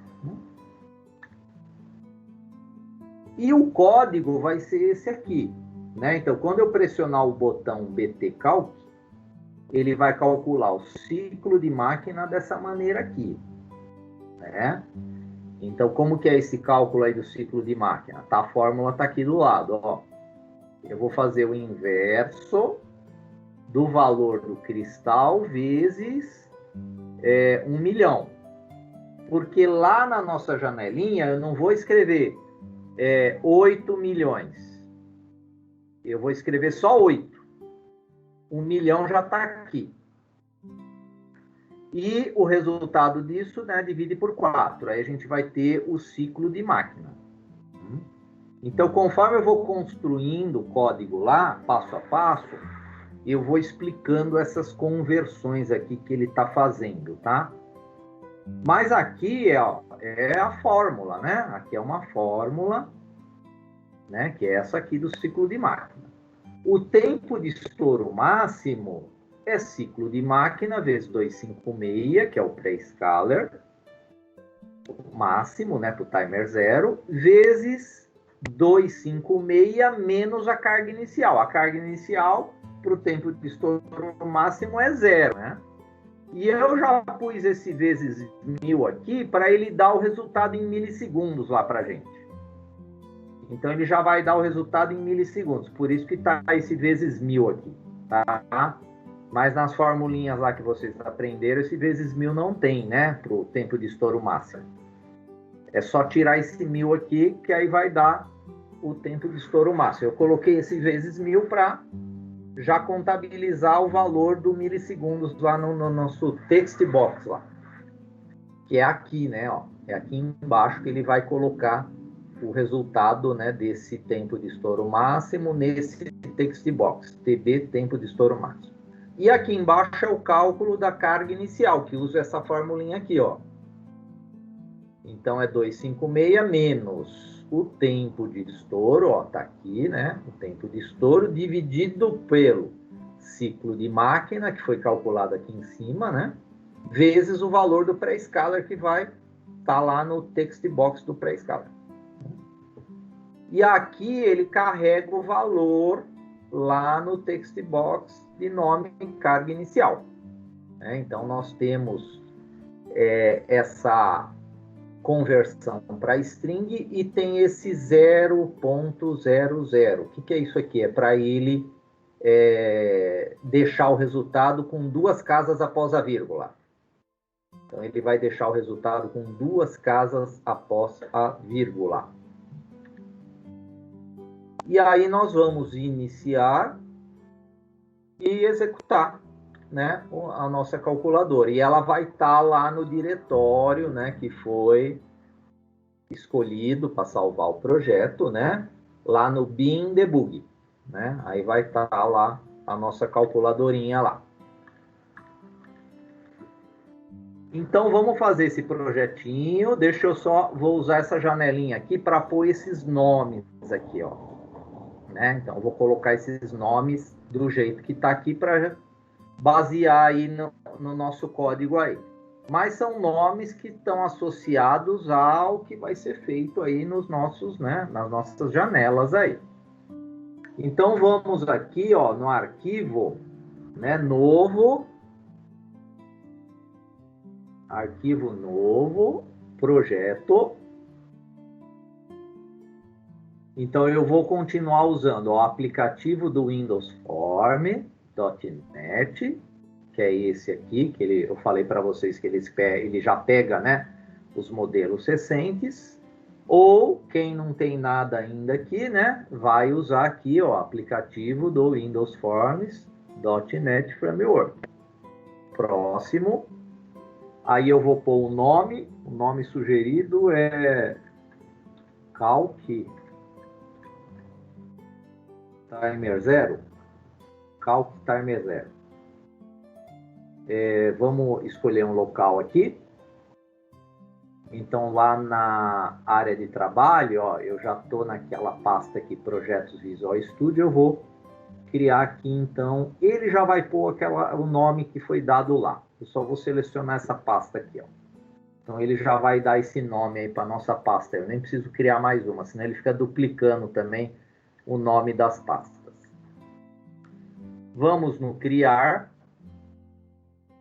E o código vai ser esse aqui, né? Então, quando eu pressionar o botão BT Calc, ele vai calcular o ciclo de máquina dessa maneira aqui, né? Então, como que é esse cálculo aí do ciclo de máquina? Tá, a fórmula está aqui do lado, ó. Eu vou fazer o inverso do valor do cristal vezes 1 milhão. Porque lá na nossa janelinha eu não vou escrever 8 milhões. Eu vou escrever só 8. 1 milhão já está aqui. E o resultado disso, né, divide por 4. Aí a gente vai ter o ciclo de máquina. Então, conforme eu vou construindo o código lá, passo a passo, eu vou explicando essas conversões aqui que ele está fazendo, tá? Mas aqui é a fórmula, né? Aqui é uma fórmula, né, que é essa aqui do ciclo de máquina. O tempo de estouro máximo é ciclo de máquina vezes 256, que é o pré-scaler, máximo, né, para o timer 0, vezes 256 menos a carga inicial. A carga inicial para o tempo de estouro máximo é 0, né? E eu já pus esse vezes 1000 aqui para ele dar o resultado em milissegundos lá para a gente. Então, ele já vai dar o resultado em milissegundos. Por isso que está esse vezes 1000 aqui, tá? Mas nas formulinhas lá que vocês aprenderam, esse vezes 1000 não tem, né? Para o tempo de estouro máximo. É só tirar esse 1000 aqui, que aí vai dar o tempo de estouro máximo. Eu coloquei esse vezes 1000 para já contabilizar o valor do milissegundos lá no nosso text box lá. Que é aqui, né? Ó, é aqui embaixo que ele vai colocar o resultado, né, desse tempo de estouro máximo nesse text box, TB, tempo de estouro máximo. E aqui embaixo é o cálculo da carga inicial, que usa essa formulinha aqui, ó. Então, é 256 menos o tempo de estouro, ó, tá aqui, né? O tempo de estouro dividido pelo ciclo de máquina, que foi calculado aqui em cima, né? Vezes o valor do pré-scaler, que vai estar lá no text box do pré-scaler. E aqui ele carrega o valor lá no text box de nome carga inicial. Então, nós temos essa conversão para string e tem esse 0.00. O que é isso aqui? É para ele deixar o resultado com 2 casas após a vírgula. Então, ele vai deixar o resultado com 2 casas após a vírgula. E aí nós vamos iniciar e executar, né, a nossa calculadora. E ela vai estar lá no diretório, né, que foi escolhido para salvar o projeto, né, lá no bin debug, né? Aí vai estar lá a nossa calculadorinha lá. Então vamos fazer esse projetinho. Deixa eu vou usar essa janelinha aqui para pôr esses nomes aqui, ó. Né? Então, eu vou colocar esses nomes do jeito que está aqui para basear aí no nosso código aí. Mas são nomes que estão associados ao que vai ser feito aí nos nossos, né, nas nossas janelas aí. Então, vamos aqui, ó, no arquivo, né, novo, arquivo novo, projeto. Então, eu vou continuar usando o aplicativo do Windows Form.net, que é esse aqui, que eu falei para vocês que ele já pega, né, os modelos recentes. Ou, quem não tem nada ainda aqui, né, vai usar aqui o aplicativo do Windows Forms.net Framework. Próximo. Aí eu vou pôr o nome sugerido é Calc Timer 0, Calc Timer 0. Vamos escolher um local aqui. Então, lá na área de trabalho, ó, eu já estou naquela pasta aqui, Projetos Visual Studio, eu vou criar aqui, então, ele já vai pôr o nome que foi dado lá. Eu só vou selecionar essa pasta aqui, ó. Então, ele já vai dar esse nome aí para nossa pasta. Eu nem preciso criar mais uma, senão ele fica duplicando também o nome das pastas. Vamos no criar.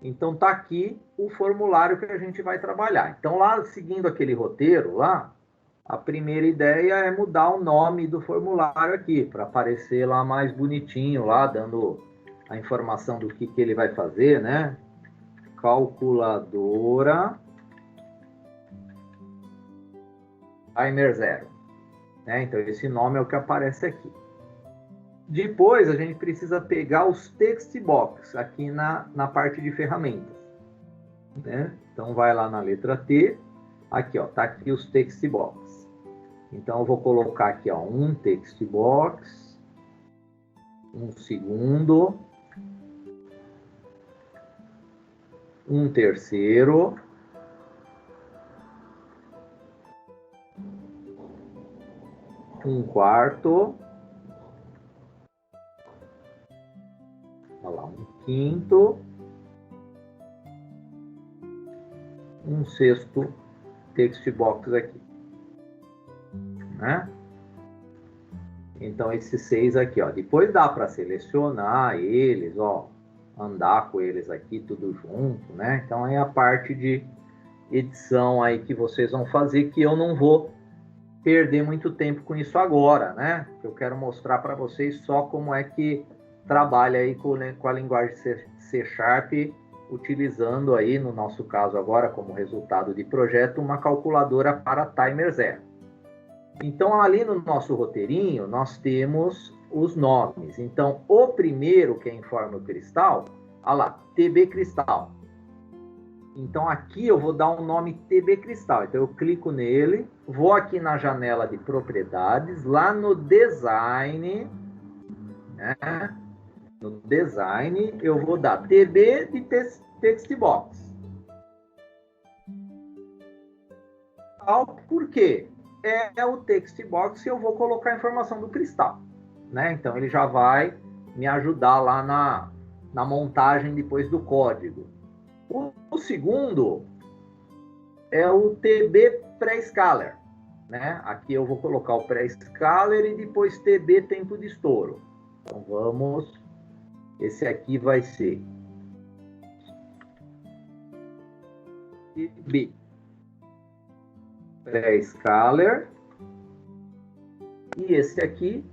Então, tá aqui o formulário que a gente vai trabalhar. Então, lá, seguindo aquele roteiro lá, a primeira ideia é mudar o nome do formulário aqui, para aparecer lá mais bonitinho, lá, dando a informação do que ele vai fazer, né? Calculadora Timer 0. Então, esse nome é o que aparece aqui. Depois, a gente precisa pegar os text box aqui na parte de ferramentas. Né? Então, vai lá na letra T. Aqui, ó, tá aqui os text box. Então, eu vou colocar aqui, ó, um text box. Um segundo. Um terceiro. Um quarto. Olha lá, um quinto. Um sexto text box aqui. Né? Então, esses 6 aqui, ó. Depois dá para selecionar eles, ó. Andar com eles aqui tudo junto, né? Então, é a parte de edição aí que vocês vão fazer, que eu não vou perder muito tempo com isso agora, né? Eu quero mostrar para vocês só como é que trabalha aí com a linguagem C Sharp, utilizando aí, no nosso caso agora, como resultado de projeto, uma calculadora para timer zero. Então, ali no nosso roteirinho, nós temos os nomes. Então, o primeiro, que é Informe o Cristal, olha lá, TB Cristal. Então, aqui eu vou dar um nome TB Cristal. Então, eu clico nele, vou aqui na janela de propriedades, lá no Design, né? No Design, eu vou dar TB de Text Box. Por quê? É o text box que eu vou colocar a informação do cristal, né? Então, ele já vai me ajudar lá na montagem depois do código. O segundo é o TB Pré-Scaler, né? Aqui eu vou colocar o Pré-Scaler e depois TB Tempo de Estouro. Então, vamos... Esse aqui vai ser TB Pré-Scaler. E esse aqui,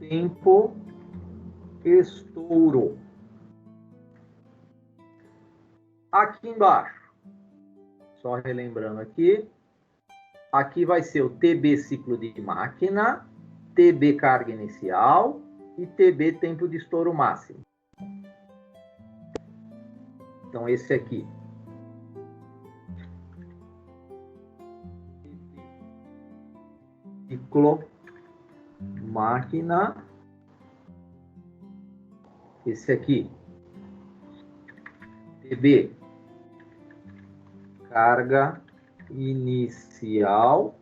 tempo estouro. Aqui embaixo, só relembrando aqui, aqui vai ser o TB ciclo de máquina, TB carga inicial e TB tempo de estouro máximo. Então, esse aqui. Ciclo, máquina. Esse aqui. TB, carga inicial.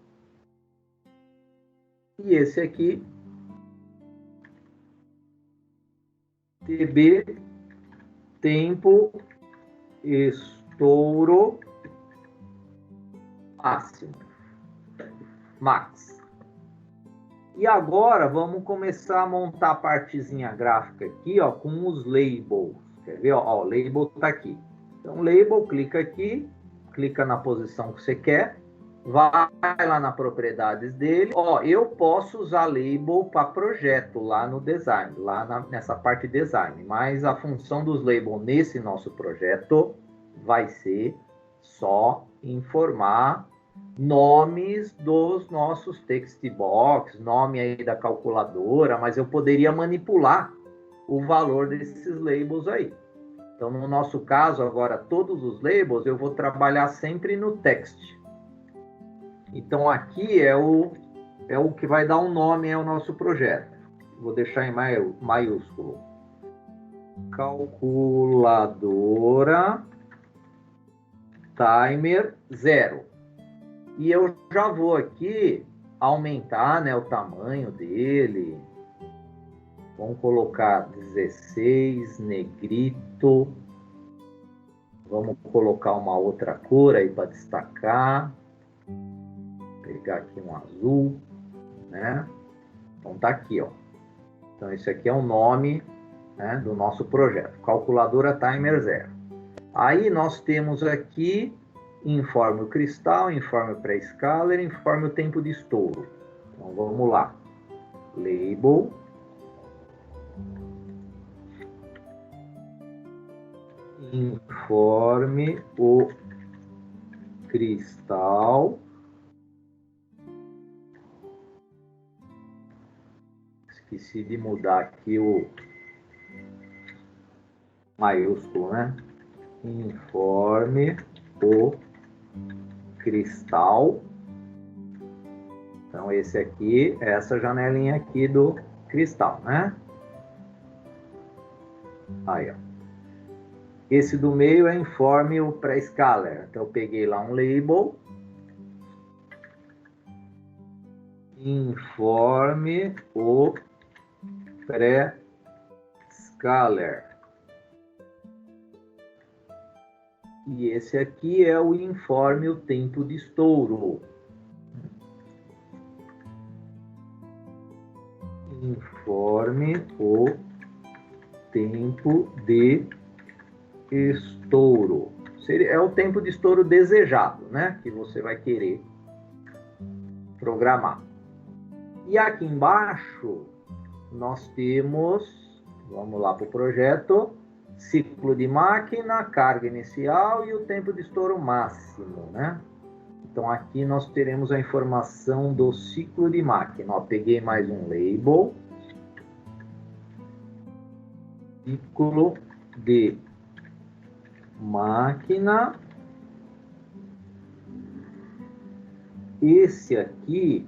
E esse aqui. TB, tempo estouro máximo. Max. E agora vamos começar a montar a partezinha gráfica aqui, ó, com os labels. Quer ver? Ó, o label está aqui. Então, label, clica aqui, clica na posição que você quer, vai lá na propriedades dele. Ó, eu posso usar label para projeto lá no design, lá nessa parte design, mas a função dos labels nesse nosso projeto vai ser só informar nomes dos nossos text box, nome aí da calculadora, mas eu poderia manipular o valor desses labels aí. Então, no nosso caso, agora, todos os labels eu vou trabalhar sempre no text. Então, aqui é o que vai dar um nome ao nosso projeto. Vou deixar em maiúsculo. Calculadora timer 0. E eu já vou aqui aumentar, né, o tamanho dele. Vamos colocar 16, negrito. Vamos colocar uma outra cor aí para destacar. Vou pegar aqui um azul, né? Então tá aqui, ó. Então esse aqui é o nome, né, do nosso projeto. Calculadora Timer 0. Aí nós temos aqui informe o cristal, informe o pré-scaler, informe o tempo de estouro. Então, vamos lá. Label. Informe o cristal. Esqueci de mudar aqui o maiúsculo, né? Informe o cristal. Então, esse aqui, essa janelinha aqui do cristal, né? Aí, ó. Esse do meio é informe o pré-scaler. Então, eu peguei lá um label. Informe o pré-scaler. E esse aqui é o informe o tempo de estouro. Informe o tempo de estouro. É o tempo de estouro desejado, né? Que você vai querer programar. E aqui embaixo nós temos, vamos lá para o projeto, ciclo de máquina, carga inicial e o tempo de estouro máximo, né? Então aqui nós teremos a informação do ciclo de máquina. Ó, peguei mais um label. Ciclo de máquina. Esse aqui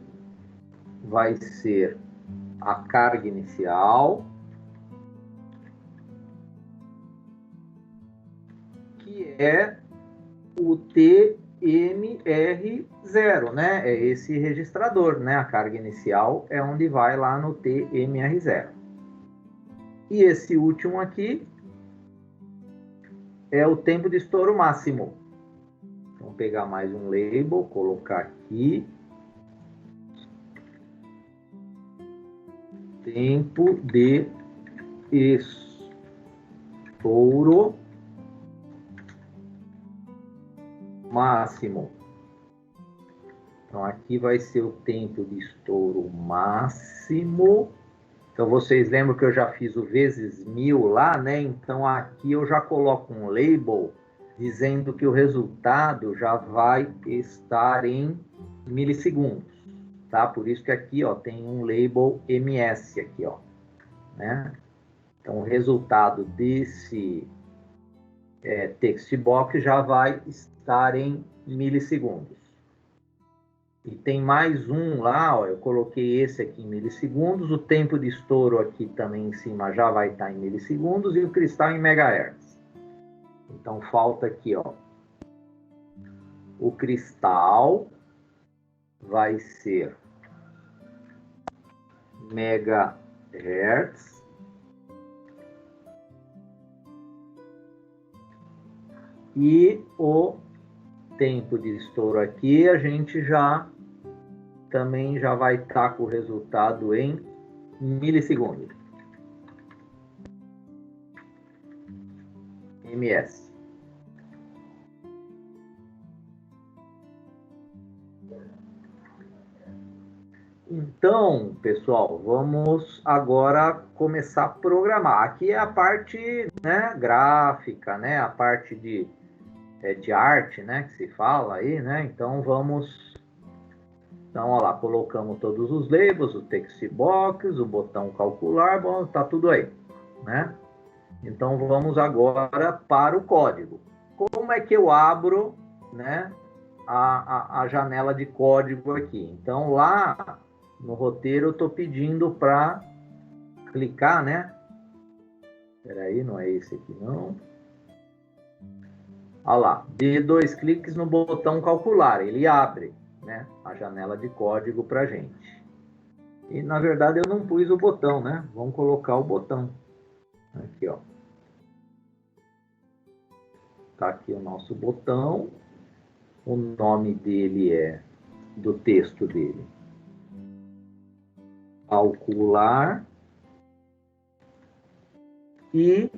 vai ser a carga inicial, que é o TMR0, né? É esse registrador, né? A carga inicial é onde vai lá no TMR0. E esse último aqui é o tempo de estouro máximo. Vamos pegar mais um label, colocar aqui. Tempo de estouro máximo. Então, aqui vai ser o tempo de estouro máximo. Então, vocês lembram que eu já fiz o vezes 1000 lá, né? Então, aqui eu já coloco um label dizendo que o resultado já vai estar em milissegundos. Tá? Por isso que aqui, ó, tem um label MS aqui, ó, né? Então, o resultado desse text box já vai estar em milissegundos. E tem mais um lá, ó, eu coloquei esse aqui em milissegundos, o tempo de estouro aqui também em cima já vai estar em milissegundos e o cristal em megahertz. Então, falta aqui, ó, o cristal vai ser megahertz e o tempo de estouro aqui a gente também já vai estar com o resultado em milissegundos. ms. Então, pessoal, vamos agora começar a programar. Aqui é a parte, né, gráfica, né, a parte de arte, né, que se fala aí, né? Então, Então, olha lá, colocamos todos os labels, o text box, o botão calcular, bom, tá tudo aí, né? Então, vamos agora para o código. Como é que eu abro, né, a janela de código aqui? Então, lá no roteiro, eu estou pedindo para clicar, né? Espera aí, não é esse aqui, não. Olha lá, dê 2 cliques no botão calcular, ele abre, né, a janela de código para a gente. E, na verdade, eu não pus o botão, né? Vamos colocar o botão. Aqui, ó. Tá aqui o nosso botão. O nome dele do texto dele. Calcular. E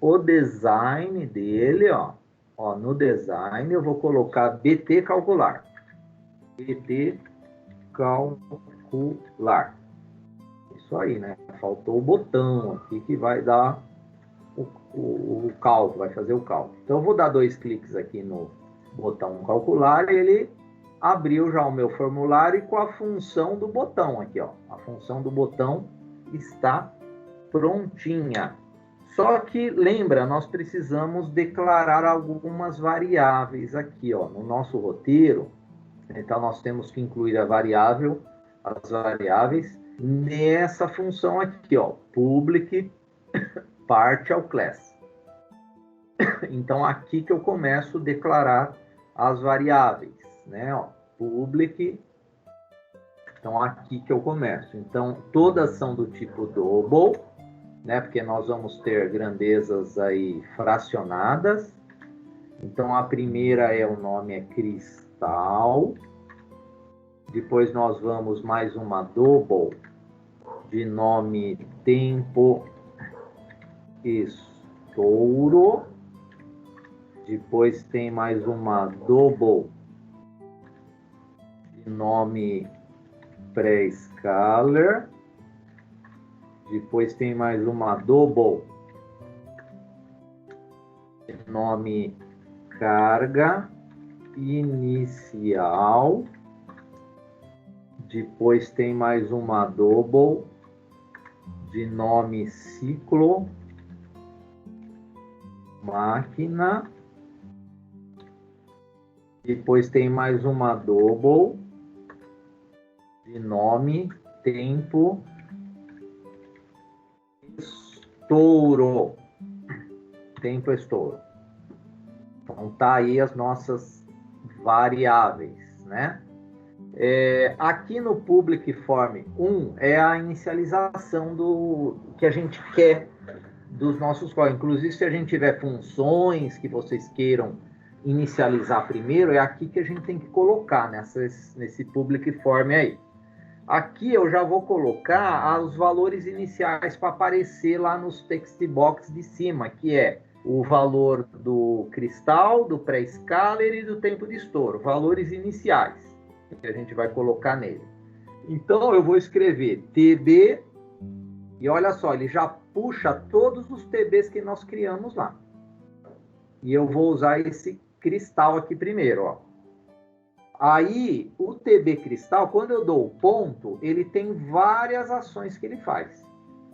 o design dele, ó. Ó, no design eu vou colocar BT calcular. BT calcular. Isso aí, né? Faltou o botão aqui que vai dar o cálculo, vai fazer o cálculo. Então eu vou dar 2 cliques aqui no botão calcular e ele abriu já o meu formulário com a função do botão aqui, ó. A função do botão está prontinha. Só que, lembra, nós precisamos declarar algumas variáveis aqui, ó, no nosso roteiro. Então, nós temos que incluir as variáveis, nessa função aqui, ó, public partial class. Então, aqui que eu começo a declarar as variáveis, né? Ó, public. Então, aqui que eu começo. Então, todas são do tipo double, né? Porque nós vamos ter grandezas aí fracionadas. Então, a primeira o nome é cristal. Depois nós vamos mais uma double de nome tempo estouro. Depois tem mais uma double de nome pré-scaler. Depois tem mais uma double de nome carga inicial. Depois tem mais uma double de nome ciclo máquina. Depois tem mais uma double de nome tempo estouro. Tempo estouro. Então tá aí as nossas variáveis, né? Aqui no Public Form 1 é a inicialização do que a gente quer dos nossos códigos. Inclusive, se a gente tiver funções que vocês queiram inicializar primeiro, é aqui que a gente tem que colocar nesse Public Form aí. Aqui eu já vou colocar os valores iniciais para aparecer lá nos text box de cima, que é o valor do cristal, do pré-scaler e do tempo de estouro. Valores iniciais que a gente vai colocar nele. Então, eu vou escrever TB, e olha só, ele já puxa todos os TBs que nós criamos lá. E eu vou usar esse cristal aqui primeiro, ó. Aí, o TB cristal, quando eu dou o ponto, ele tem várias ações que ele faz.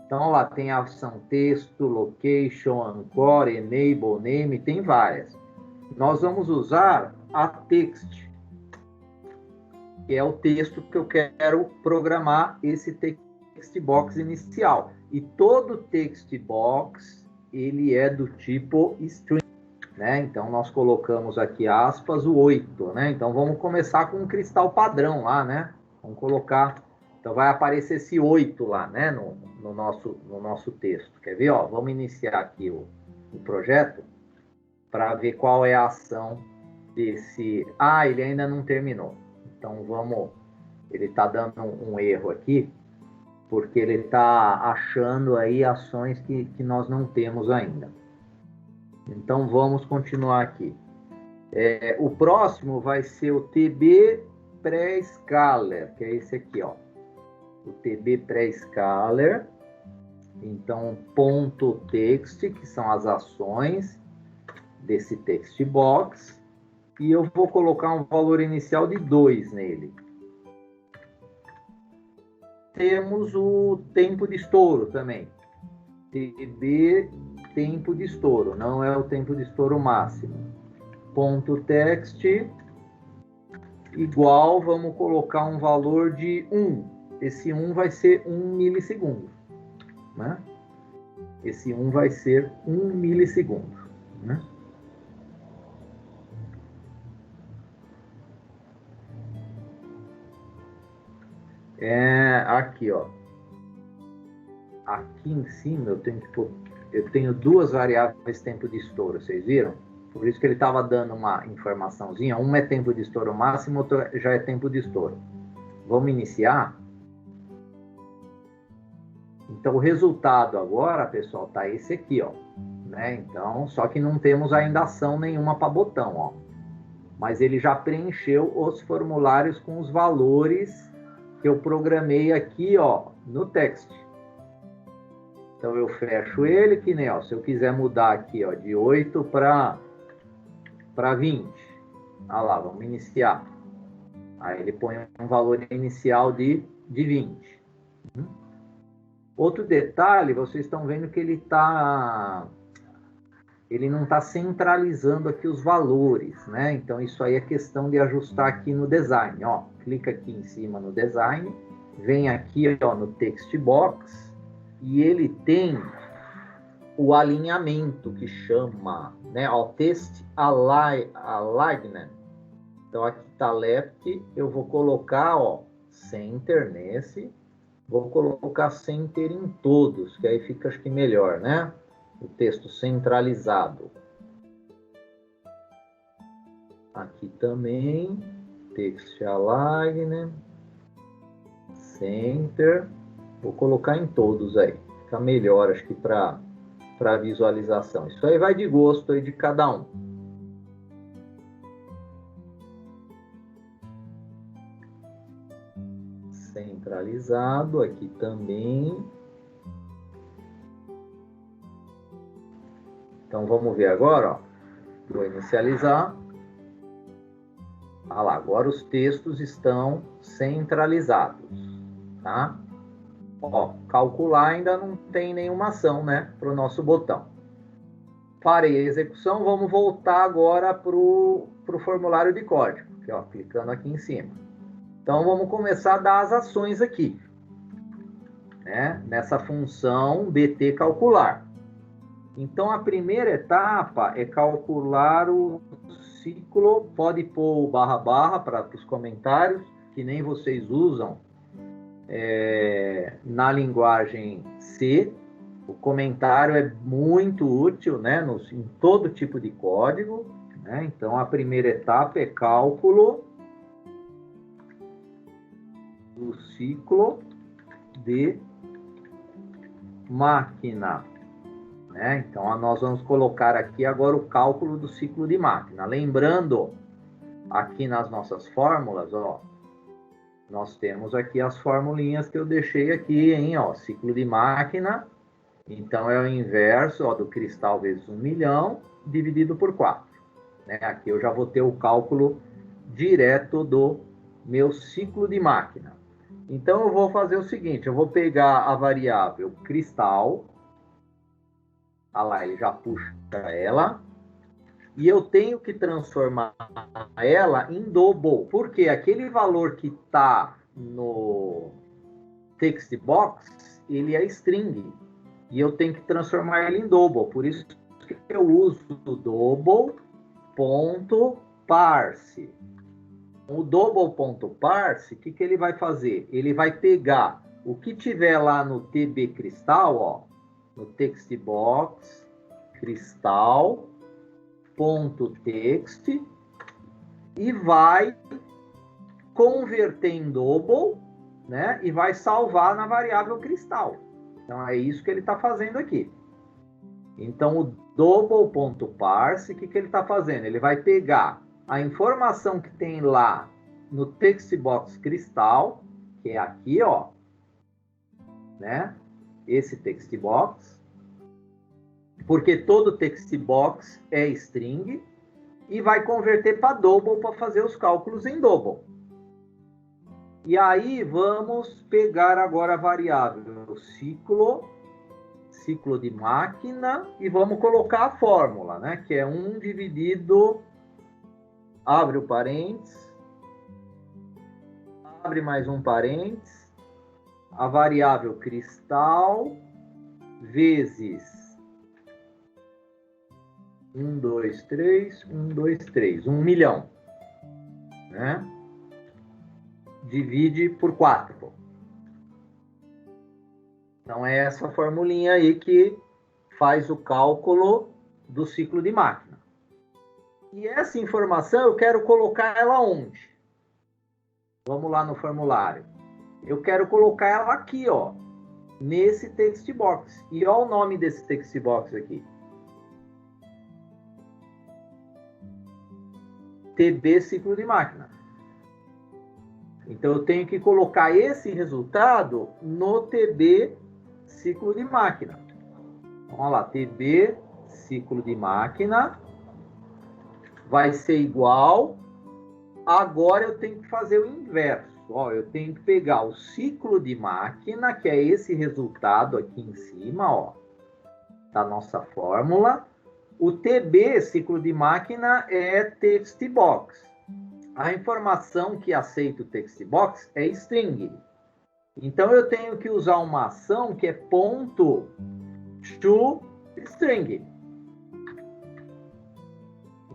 Então, lá tem a ação texto, location, ancore, enable, name, tem várias. Nós vamos usar a text, que é o texto que eu quero programar esse text box inicial. E todo text box, ele é do tipo string, né? Então, nós colocamos aqui aspas o 8, né? Então, vamos começar com um cristal padrão lá, né? Vamos colocar... Então, vai aparecer esse 8 lá, né? No nosso texto. Quer ver? Ó, vamos iniciar aqui o projeto para ver qual é a ação desse... Ah, ele ainda não terminou. Então, vamos... Ele está dando um erro aqui, porque ele está achando aí ações que nós não temos ainda. Então, vamos continuar aqui. O próximo vai ser o TB pré-scaler, que é esse aqui, ó. O TB pré-scaler. Então, ponto text, que são as ações desse text box. E eu vou colocar um valor inicial de 2 nele. Temos o tempo de estouro também. TB tempo de estouro, não é o tempo de estouro máximo. Ponto text igual, vamos colocar um valor de 1. Esse 1 vai ser 1 milissegundo, né? Esse 1 vai ser 1 milissegundo, né? Aqui, ó. Aqui em cima eu tenho duas variáveis tempo de estouro, vocês viram? Por isso que ele estava dando uma informaçãozinha. Uma é tempo de estouro máximo, outra já é tempo de estouro. Vamos iniciar? Então, o resultado agora, pessoal, tá esse aqui, ó. Né? Então, só que não temos ainda ação nenhuma para botão, ó. Mas ele já preencheu os formulários com os valores que eu programei aqui, ó, no text. Então, eu fecho ele, que nem, ó, se eu quiser mudar aqui, ó, de 8 para 20. Olha lá, vamos iniciar. Aí ele põe um valor inicial de 20. Outro detalhe, vocês estão vendo que ele não está centralizando aqui os valores, né? Então, isso aí é questão de ajustar aqui no design, ó. Clica aqui em cima no design, vem aqui, ó, no text box, e ele tem o alinhamento que chama, né? Ó, text alignment. Então, aqui está left, eu vou colocar, ó, center nesse, vou colocar center em todos, que aí fica, acho que melhor, né? O texto centralizado. Aqui também, text align, center. Vou colocar em todos aí. Fica melhor, acho que para visualização. Isso aí vai de gosto aí de cada um. Centralizado aqui também. Então, vamos ver agora, ó. Vou inicializar. Ah lá, agora os textos estão centralizados, tá? Ó, calcular ainda não tem nenhuma ação, né, para o nosso botão. Parei a execução, vamos voltar agora para o formulário de código, aqui, ó, clicando aqui em cima. Então, vamos começar a dar as ações aqui, né, nessa função BT calcular. Então, a primeira etapa é calcular o ciclo, pode pôr barra para os comentários, que nem vocês usam na linguagem C. O comentário é muito útil, né, em todo tipo de código, né? Então, a primeira etapa é cálculo do ciclo de máquina. Né? Então, nós vamos colocar aqui agora o cálculo do ciclo de máquina. Lembrando, aqui nas nossas fórmulas, ó, nós temos aqui as formulinhas que eu deixei aqui, hein? Ó, ciclo de máquina, então é o inverso, ó, do cristal vezes 1 milhão, dividido por 4. Né? Aqui eu já vou ter o cálculo direto do meu ciclo de máquina. Então, eu vou fazer o seguinte, eu vou pegar a variável cristal, ah lá, ele já puxa ela. E eu tenho que transformar ela em double. Porque aquele valor que está no text box, ele é string. E eu tenho que transformar ele em double. Por isso que eu uso o double.parse. O double.parse, o que ele vai fazer? Ele vai pegar o que tiver lá no TB cristal, ó, no text box, cristal.text, e vai converter em double, né? E vai salvar na variável cristal. Então, é isso que ele está fazendo aqui. Então, o double.parse, o que ele está fazendo? Ele vai pegar a informação que tem lá no text box cristal, que é aqui, ó, né? Esse text box, porque todo text box é string, e vai converter para double para fazer os cálculos em double. E aí vamos pegar agora a variável ciclo de máquina, e vamos colocar a fórmula, né? Que é 1 dividido, abre o parênteses, abre mais um parênteses, a variável cristal vezes 1, 2, 3, 1, 2, 3, 1 milhão, né? Divide por 4. Então, é essa formulinha aí que faz o cálculo do ciclo de máquina. E essa informação eu quero colocar ela onde? Vamos lá no formulário. Eu quero colocar ela aqui, ó, nesse text box. E olha o nome desse text box aqui. TB ciclo de máquina. Então, eu tenho que colocar esse resultado no TB ciclo de máquina. Vamos lá, TB ciclo de máquina vai ser igual. Agora eu tenho que fazer o inverso. Ó, eu tenho que pegar o ciclo de máquina, que é esse resultado aqui em cima, ó, da nossa fórmula. O TB, ciclo de máquina, é text box. A informação que aceita o text box é string. Então, eu tenho que usar uma ação que é ponto to string.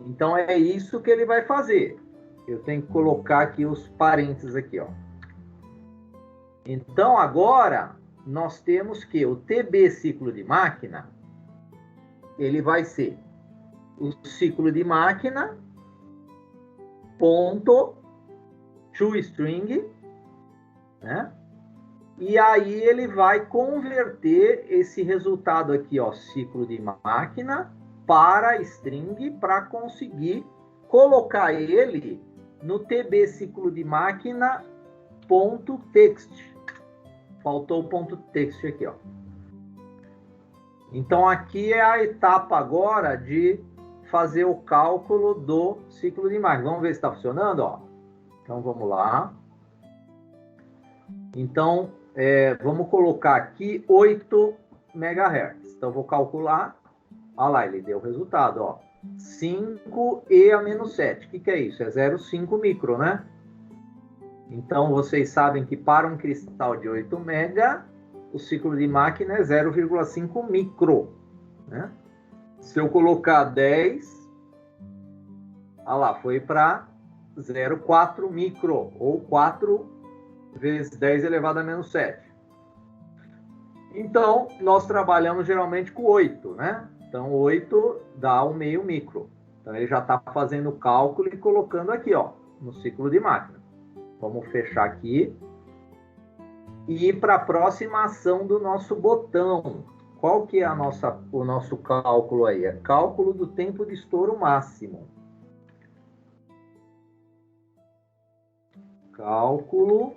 Então, é isso que ele vai fazer. Eu tenho que colocar aqui os parênteses aqui, ó. Então, agora, nós temos que o TB ciclo de máquina, ele vai ser o ciclo de máquina, ponto, toString, né? E aí ele vai converter esse resultado aqui, ó, ciclo de máquina, para string, para conseguir colocar ele no TB ciclo de máquina, ponto text. Faltou o ponto text aqui, ó. Então, aqui é a etapa agora de fazer o cálculo do ciclo de máquina. Vamos ver se está funcionando, ó. Então, vamos lá. Então, vamos colocar aqui 8 MHz. Então, vou calcular. Olha lá, ele deu o resultado, ó. 5e a menos 7. O que é isso? É 0,5 micro, né? Então, vocês sabem que para um cristal de 8 mega, o ciclo de máquina é 0,5 micro, né? Se eu colocar 10, olha lá, foi para 0,4 micro, ou 4 vezes 10 elevado a menos 7. Então, nós trabalhamos geralmente com 8, né? Então, 8 dá um meio micro. Então, ele já está fazendo o cálculo e colocando aqui, ó, no ciclo de máquina. Vamos fechar aqui. E ir para a próxima ação do nosso botão. Qual que é o nosso cálculo aí? É cálculo do tempo de estouro máximo. Cálculo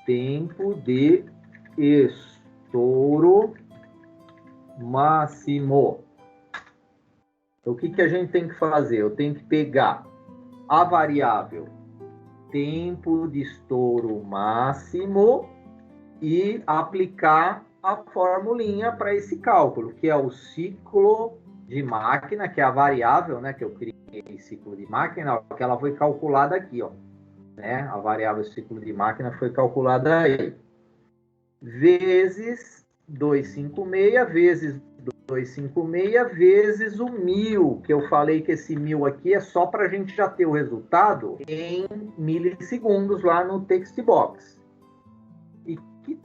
tempo de estouro máximo. Então, o que a gente tem que fazer? Eu tenho que pegar a variável tempo de estouro máximo e aplicar a formulinha para esse cálculo, que é o ciclo de máquina, que é a variável, né, que eu criei ciclo de máquina, que ela foi calculada aqui, ó, né? A variável ciclo de máquina foi calculada aí. Vezes 256, vezes 256, vezes o 1000, que eu falei que esse 1000 aqui é só para a gente já ter o resultado em milissegundos lá no text box. E que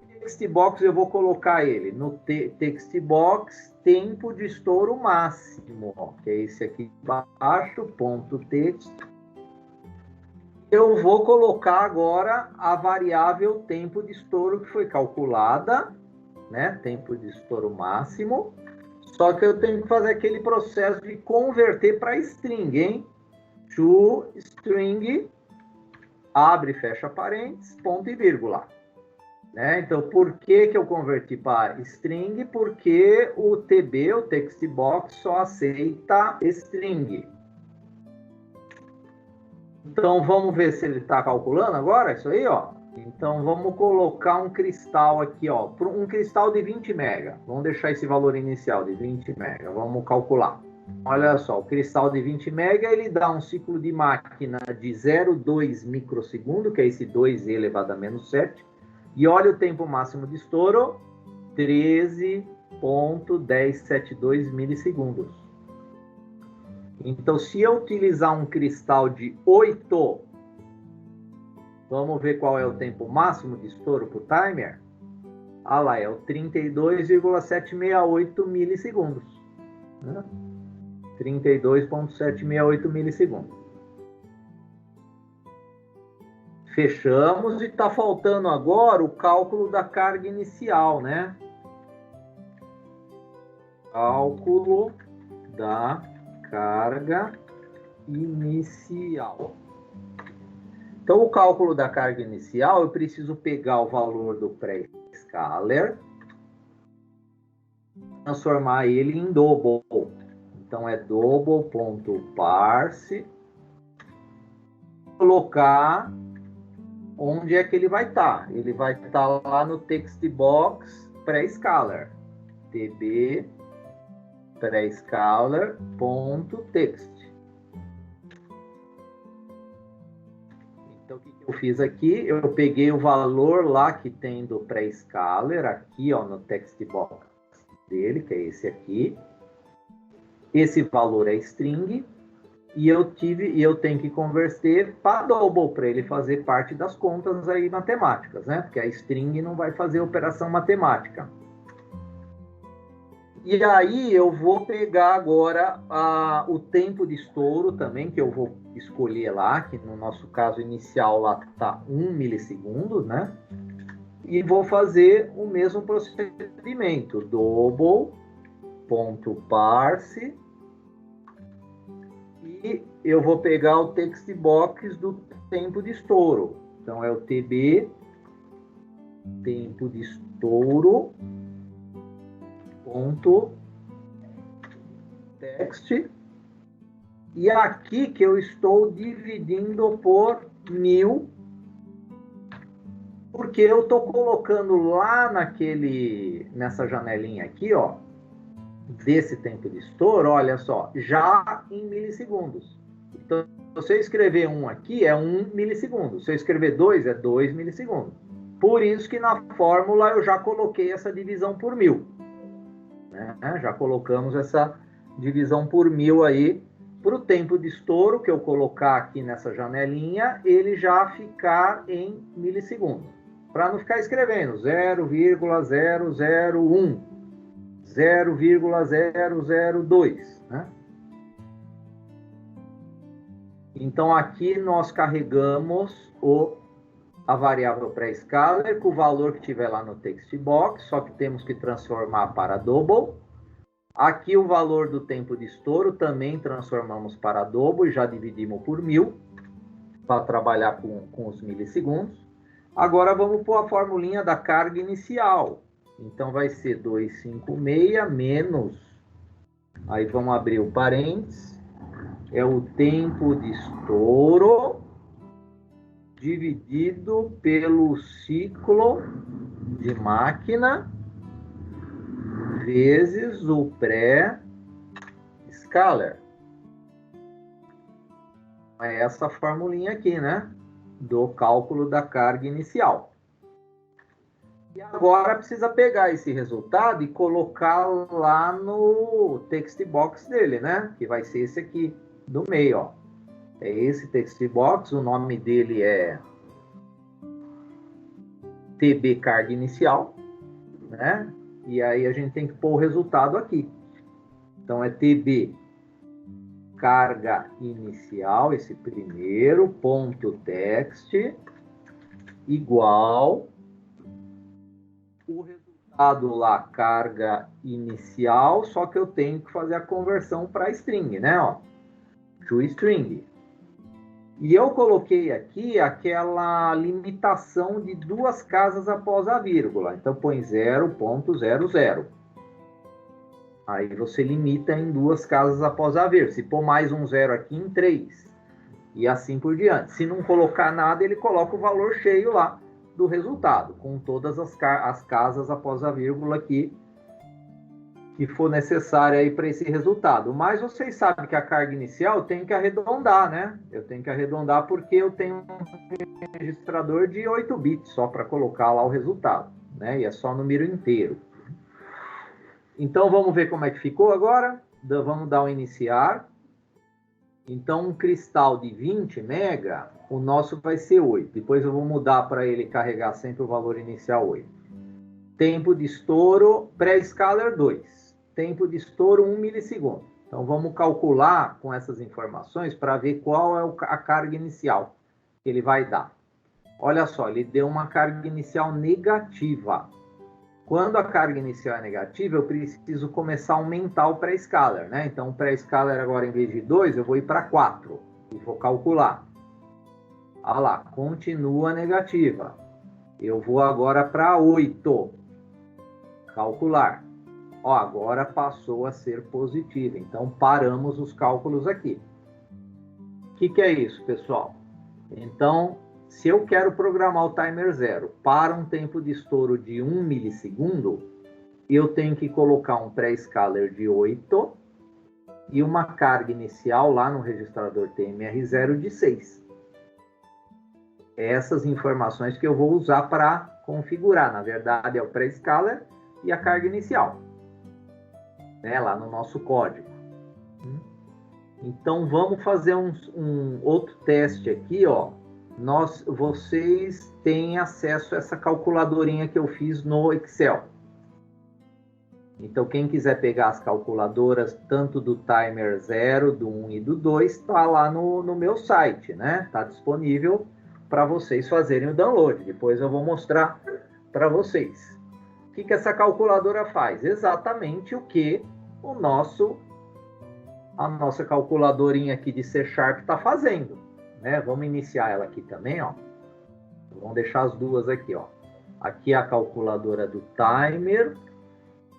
text box eu vou colocar ele? No text box tempo de estouro máximo, ó, que é esse aqui embaixo, ponto text. Eu vou colocar agora a variável tempo de estouro que foi calculada, né? Tempo de estouro máximo. Só que eu tenho que fazer aquele processo de converter para string, hein? To string, abre e fecha parênteses, ponto e vírgula. Né? Então, por que eu converti para string? Porque o TB, o text box, só aceita string. Então, vamos ver se ele está calculando agora isso aí, ó. Então, vamos colocar um cristal aqui, ó. Um cristal de 20 mega. Vamos deixar esse valor inicial de 20 mega. Vamos calcular. Olha só, o cristal de 20 mega, ele dá um ciclo de máquina de 0,2 microsegundo, que é esse 2e elevado a menos 7. E olha o tempo máximo de estouro, 13,1072 milissegundos. Então, se eu utilizar um cristal de 8, vamos ver qual é o tempo máximo de estouro para o timer? Ah lá, é o 32,768 milissegundos. Né? 32,768 milissegundos. Fechamos e está faltando agora o cálculo da carga inicial, né? Cálculo da carga inicial. Então, o cálculo da carga inicial, eu preciso pegar o valor do pré-scaler, transformar ele em double. Então, é double.parse, colocar onde é que ele vai estar? Ele vai estar lá no text box pré-scalar. tb pré-scalar.text. Então, o que eu fiz aqui? Eu peguei o valor lá que tem do pré-scalar, aqui ó, no text box dele, que é esse aqui. Esse valor é string, e eu tenho que converter para double, para ele fazer parte das contas aí matemáticas, né? Porque a string não vai fazer operação matemática. E aí eu vou pegar agora o tempo de estouro também, que eu vou escolher lá, que no nosso caso inicial lá está 1 milissegundo, né? E vou fazer o mesmo procedimento, double.parse, e eu vou pegar o text box do tempo de estouro. Então é o tb tempo de estouro ponto text, e aqui que eu estou dividindo por 1000, porque eu estou colocando lá nessa janelinha aqui, ó, desse tempo de estouro, olha só, já em milissegundos. Então, se eu escrever 1 aqui, é 1 milissegundo. Se eu escrever 2, é 2 milissegundos. Por isso que na fórmula eu já coloquei essa divisão por 1000. Né? Já colocamos essa divisão por 1000 aí, para o tempo de estouro que eu colocar aqui nessa janelinha, ele já ficar em milissegundos. Para não ficar escrevendo 0,001, 0,002, né? Então, aqui nós carregamos a variável pré-scalar com o valor que tiver lá no text box, só que temos que transformar para double. Aqui o valor do tempo de estouro também transformamos para double e já dividimos por 1000 para trabalhar com os milissegundos. Agora vamos pôr a formulinha da carga inicial. Então vai ser 256 menos, aí vamos abrir o parênteses, é o tempo de estouro dividido pelo ciclo de máquina vezes o pré-scalar. É essa formulinha aqui, né? Do cálculo da carga inicial. E agora precisa pegar esse resultado e colocar lá no text box dele, né? Que vai ser esse aqui do meio, ó. É esse text box, o nome dele é TB carga inicial, né? E aí a gente tem que pôr o resultado aqui. Então é TB carga inicial, esse primeiro, ponto text, igual o resultado lá, carga inicial, só que eu tenho que fazer a conversão para string, né? Ó, to string. E eu coloquei aqui aquela limitação de 2 casas após a vírgula. Então, põe 0.00. Aí você limita em 2 casas após a vírgula. Se pôr mais um 0 aqui, em 3. E assim por diante. Se não colocar nada, ele coloca o valor cheio lá do resultado, com todas as casas após a vírgula que for necessária aí para esse resultado. Mas vocês sabem que a carga inicial eu tenho que arredondar, né? Eu tenho que arredondar porque eu tenho um registrador de 8 bits só para colocar lá o resultado, né? E é só número inteiro. Então, vamos ver como é que ficou agora? Vamos dar um iniciar. Então, um cristal de 20 mega, o nosso vai ser 8. Depois eu vou mudar para ele carregar sempre o valor inicial 8. Tempo de estouro, pré-scalar 2. Tempo de estouro 1 milissegundo. Então, vamos calcular com essas informações para ver qual é a carga inicial que ele vai dar. Olha só, ele deu uma carga inicial negativa. Quando a carga inicial é negativa, eu preciso começar a aumentar o pré-scalar, né? Então, o pré-scalar agora, em vez de 2, eu vou ir para 4 e vou calcular. Olha lá, continua negativa. Eu vou agora para 8. Calcular. Ó, agora passou a ser positiva. Então, paramos os cálculos aqui. O que é isso, pessoal? Então, Se eu quero programar o timer 0 para um tempo de estouro de 1 milissegundo, eu tenho que colocar um pré-scaler de 8 e uma carga inicial lá no registrador TMR0 de 6. Essas informações que eu vou usar para configurar. Na verdade, é o pré-scaler e a carga inicial, né, lá no nosso código. Então, vamos fazer um outro teste aqui, ó. Vocês têm acesso a essa calculadorinha que eu fiz no Excel. Então, quem quiser pegar as calculadoras, tanto do timer 0, do 1 e do 2, está lá no meu site, né? Está disponível para vocês fazerem o download. Depois eu vou mostrar para vocês. O que essa calculadora faz? Exatamente o que a nossa calculadorinha aqui de C# está fazendo, né? Vamos iniciar ela aqui também, ó. Vamos deixar as duas aqui, ó. Aqui é a calculadora do timer.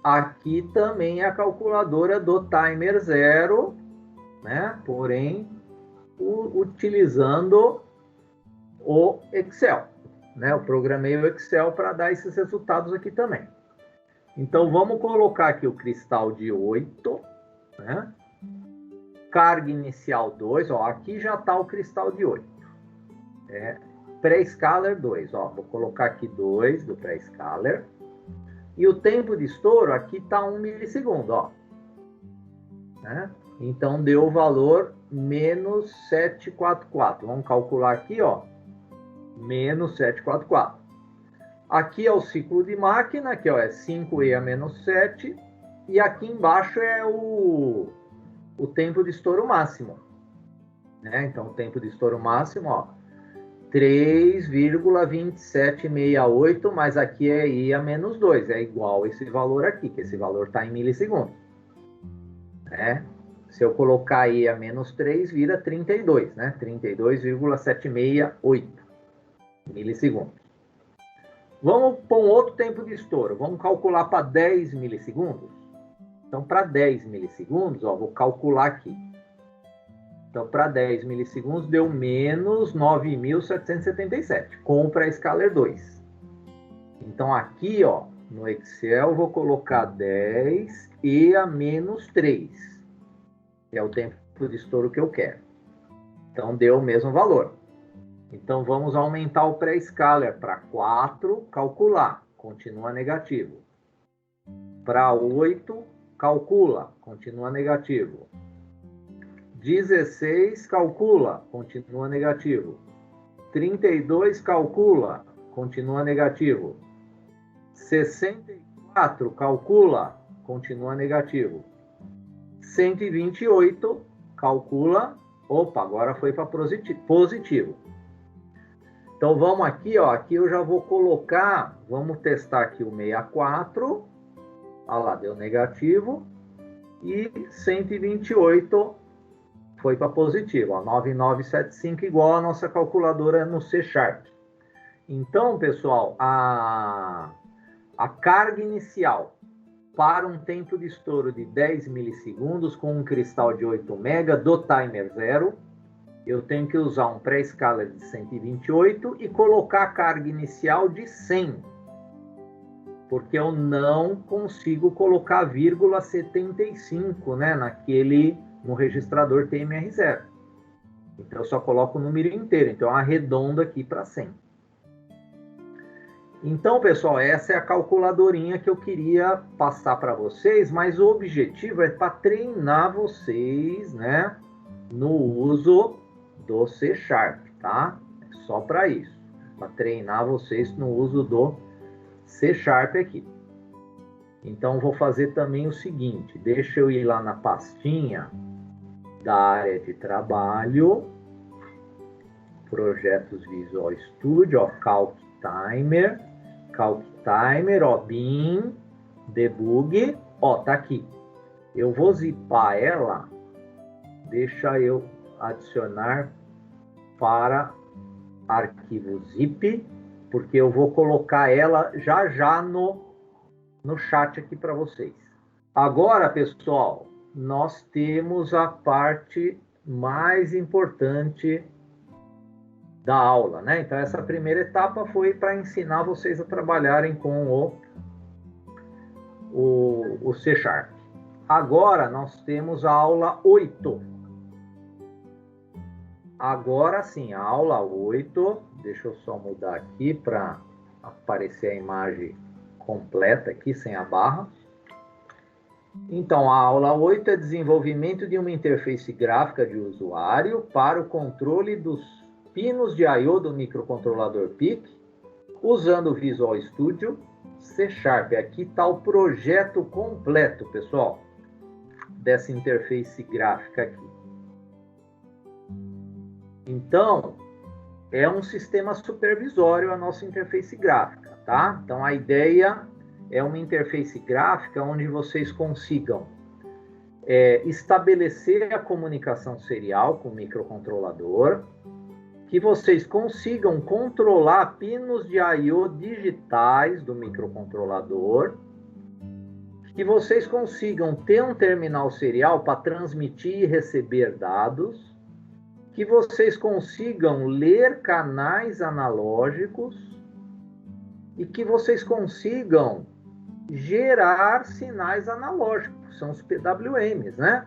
Aqui também é a calculadora do timer 0, né? Porém, utilizando o Excel, né? Eu programei o Excel para dar esses resultados aqui também. Então, vamos colocar aqui o cristal de 8, né? Carga inicial 2, ó, aqui já está o cristal de 8. Pré-scaler 2, ó, vou colocar aqui 2 do pré-scaler. E o tempo de estouro aqui está 1 milissegundo, ó. Né? Então, deu o valor menos 744. Vamos calcular aqui, ó. Menos 744. Aqui é o ciclo de máquina, que ó, é 5e a menos 7. E aqui embaixo é o tempo de estouro máximo. Né? Então, o tempo de estouro máximo, ó. 3,2768, mas aqui é I a menos 2, é igual a esse valor aqui, que esse valor está em milissegundos. Se eu colocar I a menos 3, vira 32, né? 32,768 milissegundos. Vamos pôr um outro tempo de estouro, vamos calcular para 10 milissegundos. Então, para 10 milissegundos, ó, vou calcular aqui. Então, para 10 milissegundos, deu menos 9.777, com o pré-scaler 2. Então, aqui, ó, no Excel, eu vou colocar 10 e a menos 3, que é o tempo de estouro que eu quero. Então, deu o mesmo valor. Então, vamos aumentar o pré-scaler para 4, calcular, continua negativo. Para 8, calcula, continua negativo. 16, calcula, continua negativo. 32, calcula, continua negativo. 64, calcula, continua negativo. 128, calcula, opa, agora foi para positivo. Então, vamos aqui, ó, aqui eu já vou colocar, vamos testar aqui o 64, olha lá, deu negativo, e 128 foi para positivo, ó, 9975 igual a nossa calculadora no C#. Então, pessoal, a carga inicial para um tempo de estouro de 10 milissegundos com um cristal de 8 mega do timer 0, eu tenho que usar um pré-scaler de 128 e colocar a carga inicial de 100, porque eu não consigo colocar vírgula 75, né, no registrador TMR0. Então, eu só coloco o número inteiro. Então, eu arredondo aqui para 100. Então, pessoal, essa é a calculadorinha que eu queria passar para vocês, mas o objetivo é para treinar vocês, né, no uso do C#, tá? É só para isso. Para treinar vocês no uso do C# aqui. Então, vou fazer também o seguinte. Deixa eu ir lá na pastinha da área de trabalho, projetos Visual Studio, ó, Calc Timer, ó, Bin, Debug, ó, tá aqui. Eu vou zipar ela, deixa eu adicionar para arquivo zip, porque eu vou colocar ela já no chat aqui para vocês. Agora, pessoal, nós temos a parte mais importante da aula, né? Então, essa primeira etapa foi para ensinar vocês a trabalharem com o C Sharp. Agora, nós temos a aula 8. Agora sim, a aula 8. Deixa eu só mudar aqui para aparecer a imagem completa aqui, sem a barra. Então, a aula 8 é desenvolvimento de uma interface gráfica de usuário para o controle dos pinos de I/O do microcontrolador PIC, usando o Visual Studio C Sharp. Aqui está o projeto completo, pessoal, dessa interface gráfica aqui. Então, é um sistema supervisório a nossa interface gráfica, tá? Então, a ideia é uma interface gráfica onde vocês consigam estabelecer a comunicação serial com o microcontrolador, que vocês consigam controlar pinos de I/O digitais do microcontrolador, que vocês consigam ter um terminal serial para transmitir e receber dados, que vocês consigam ler canais analógicos e que vocês consigam gerar sinais analógicos, são os PWMs, né?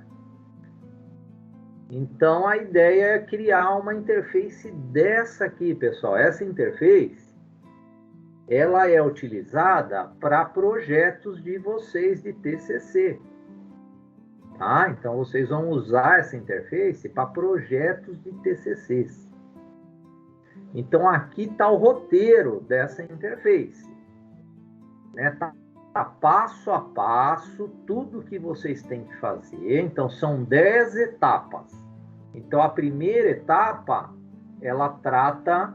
Então, a ideia é criar uma interface dessa aqui, pessoal. Essa interface, ela é utilizada para projetos de vocês de TCC. Tá? Então, vocês vão usar essa interface para projetos de TCCs. Então, aqui está o roteiro dessa interface. Né? Tá passo a passo, tudo que vocês têm que fazer. Então, são 10 etapas. Então, a primeira etapa, ela trata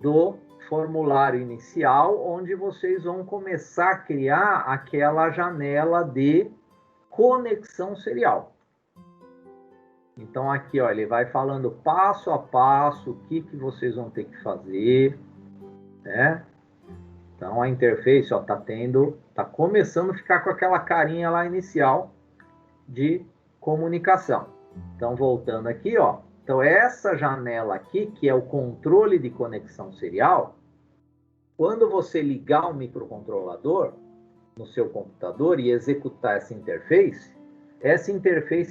do formulário inicial, onde vocês vão começar a criar aquela janela de conexão serial. Então, aqui, ó, ele vai falando passo a passo o que vocês vão ter que fazer, né? Então, a interface, ó, tá começando a ficar com aquela carinha lá inicial de comunicação. Então, voltando aqui, ó. Então, essa janela aqui, que é o controle de conexão serial, quando você ligar o microcontrolador no seu computador e executar essa interface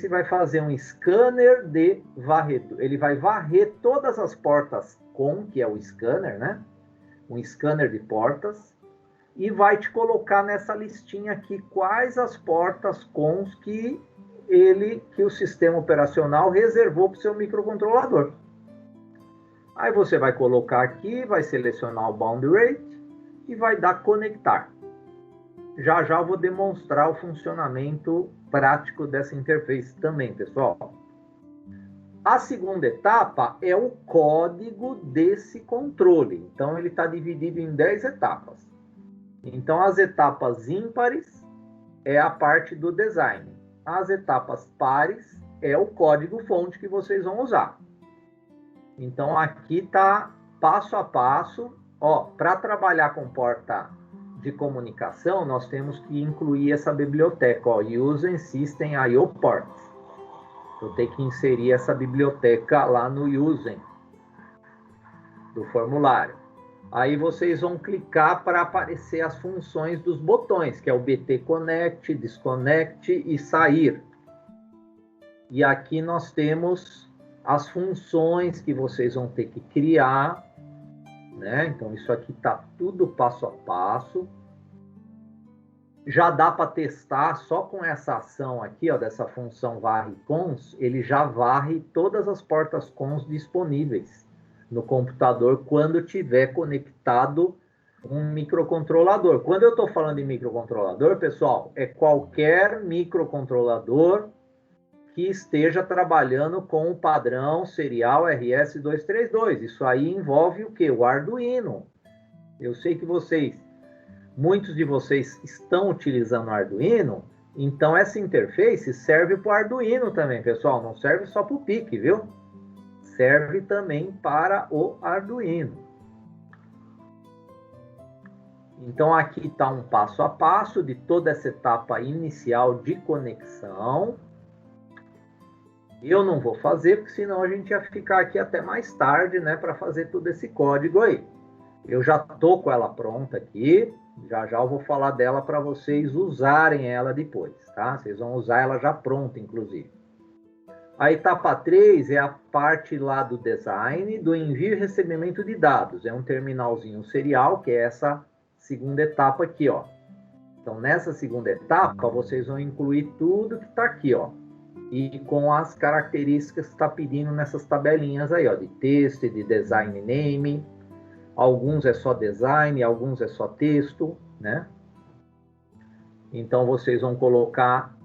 vai fazer um scanner de varredura. Ele vai varrer todas as portas COM, que é o scanner, né? Um scanner de portas, e vai te colocar nessa listinha aqui quais as portas COMs que o sistema operacional reservou para o seu microcontrolador. Aí você vai colocar aqui, vai selecionar o bound rate e vai dar conectar. Já eu vou demonstrar o funcionamento prático dessa interface também, pessoal. A segunda etapa é o código desse controle. Então, ele está dividido em 10 etapas. Então, as etapas ímpares é a parte do design. As etapas pares é o código-fonte que vocês vão usar. Então, aqui está passo a passo. Para trabalhar com porta de comunicação, nós temos que incluir essa biblioteca, Using System I/O Ports. Eu tenho que inserir essa biblioteca lá no Using do formulário. Aí vocês vão clicar para aparecer as funções dos botões, que é o BT Connect, Disconnect e Sair. E aqui nós temos as funções que vocês vão ter que criar, né? Então, isso aqui está tudo passo a passo. Já dá para testar só com essa ação aqui, ó, dessa função varre cons, ele já varre todas as portas cons disponíveis no computador quando tiver conectado um microcontrolador. Quando eu estou falando de microcontrolador, pessoal, é qualquer microcontrolador que esteja trabalhando com o padrão serial RS-232. Isso aí envolve o quê? O Arduino. Eu sei que muitos de vocês estão utilizando o Arduino, então essa interface serve para o Arduino também, pessoal. Não serve só para o PIC, viu? Serve também para o Arduino. Então, aqui está um passo a passo de toda essa etapa inicial de conexão. Eu não vou fazer, porque senão a gente ia ficar aqui até mais tarde, né, para fazer todo esse código aí. Eu já tô com ela pronta aqui, já já eu vou falar dela para vocês usarem ela depois, tá? Vocês vão usar ela já pronta, inclusive. A etapa 3 é a parte lá do design, do envio e recebimento de dados. É um terminalzinho serial, que é essa segunda etapa aqui, ó. Então, nessa segunda etapa, vocês vão incluir tudo que está aqui, ó. E com as características que está pedindo nessas tabelinhas aí, ó, de texto e de design name. Alguns é só design, alguns é só texto, né? Então, vocês vão colocar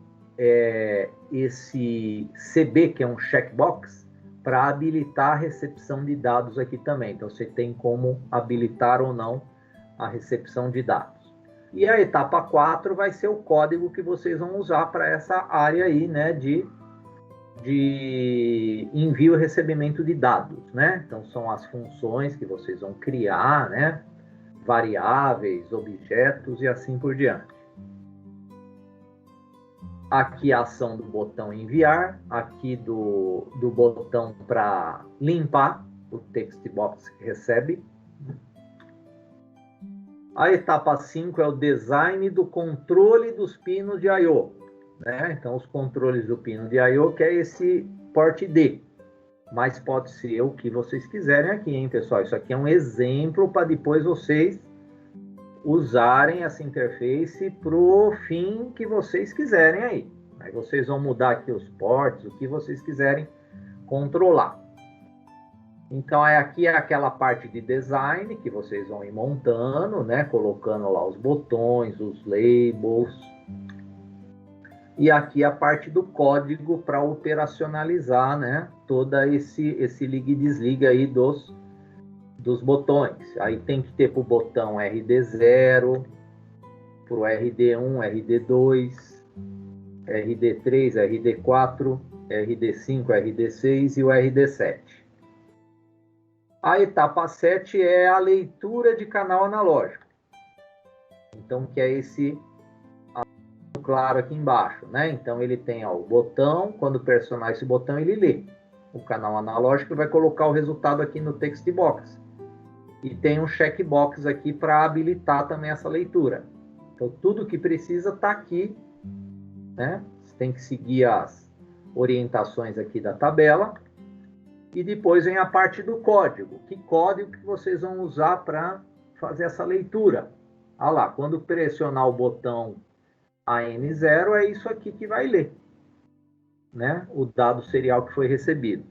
esse CB, que é um checkbox, para habilitar a recepção de dados aqui também. Então, você tem como habilitar ou não a recepção de dados. E a etapa 4 vai ser o código que vocês vão usar para essa área aí, né, de envio e recebimento de dados, né? Então, são as funções que vocês vão criar, né? Variáveis, objetos e assim por diante. Aqui a ação do botão enviar, aqui do botão para limpar o text box que recebe. A etapa 5 é o design do controle dos pinos de I/O, né? Então, os controles do pino de I/O, que é esse porte D. Mas pode ser o que vocês quiserem aqui, hein, pessoal? Isso aqui é um exemplo para depois vocês usarem essa interface para o fim que vocês quiserem aí. Aí vocês vão mudar aqui os ports, o que vocês quiserem controlar. Então, aqui é aquela parte de design que vocês vão ir montando, né? Colocando lá os botões, os labels. E aqui a parte do código para operacionalizar, né? Toda esse liga e desliga aí dos botões. Aí tem que ter para o botão RD0, para o RD1, RD2, RD3, RD4, RD5, RD6 e o RD7. A etapa 7 é a leitura de canal analógico. Então, que é esse claro aqui embaixo, né? Então, ele tem ó, o botão, quando pressionar esse botão, ele lê. O canal analógico vai colocar o resultado aqui no text box. E tem um checkbox aqui para habilitar também essa leitura. Então, tudo que precisa está aqui, né? Você tem que seguir as orientações aqui da tabela. E depois vem a parte do código. Que código que vocês vão usar para fazer essa leitura? Ah lá, quando pressionar o botão AN0, é isso aqui que vai ler, né? O dado serial que foi recebido.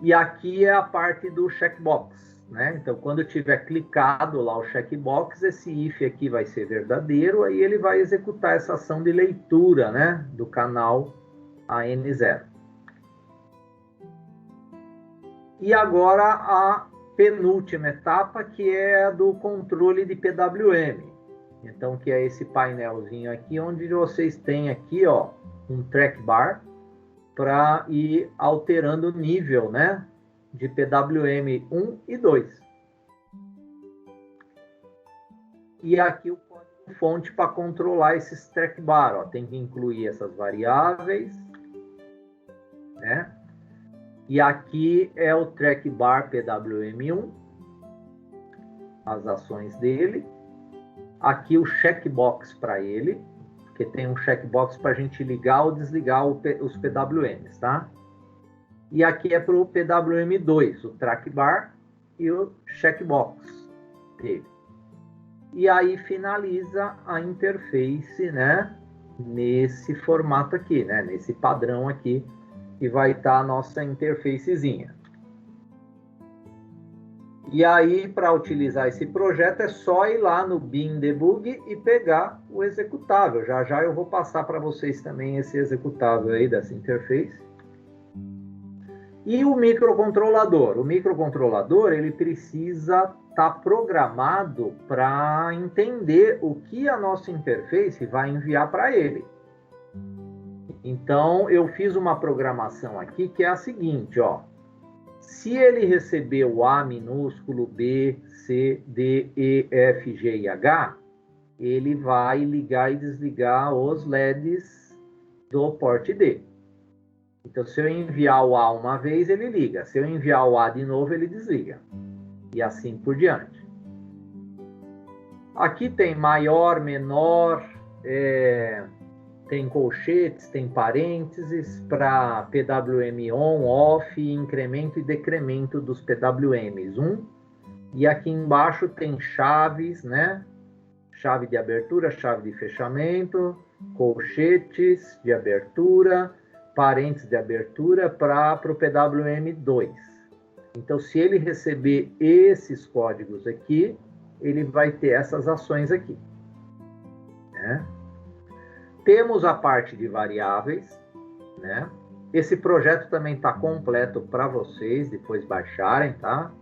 E aqui é a parte do checkbox, né? Então, quando tiver clicado lá o checkbox, esse if aqui vai ser verdadeiro, aí ele vai executar essa ação de leitura, né? Do canal AN0. E agora a penúltima etapa, que é a do controle de PWM. Então, que é esse painelzinho aqui, onde vocês têm aqui, ó, um track bar para ir alterando o nível, né, de PWM 1 e 2. E aqui o código fonte para controlar esses track bar, ó, tem que incluir essas variáveis, né? E aqui é o track bar PWM1, as ações dele. Aqui o checkbox para ele, que tem um checkbox para a gente ligar ou desligar os PWMs, tá? E aqui é para o PWM2, o track bar e o checkbox dele. E aí finaliza a interface, né? Nesse formato aqui, né? Nesse padrão aqui, que vai estar a nossa interfacezinha. E aí, para utilizar esse projeto, é só ir lá no Bin Debug e pegar o executável. Já já eu vou passar para vocês também esse executável aí dessa interface. E o microcontrolador? O microcontrolador, ele precisa estar programado para entender o que a nossa interface vai enviar para ele. Então, eu fiz uma programação aqui que é a seguinte, ó. Se ele receber o A minúsculo, B, C, D, E, F, G e H, ele vai ligar e desligar os LEDs do porte D. Então, se eu enviar o A uma vez, ele liga. Se eu enviar o A de novo, ele desliga. E assim por diante. Aqui tem maior, menor, tem colchetes, tem parênteses para PWM on, off, incremento e decremento dos PWMs. E aqui embaixo tem chaves, né? Chave de abertura, chave de fechamento, colchetes de abertura, parênteses de abertura para o PWM2. Então, se ele receber esses códigos aqui, ele vai ter essas ações aqui, né? Temos a parte de variáveis, né? Esse projeto também está completo para vocês depois baixarem, tá?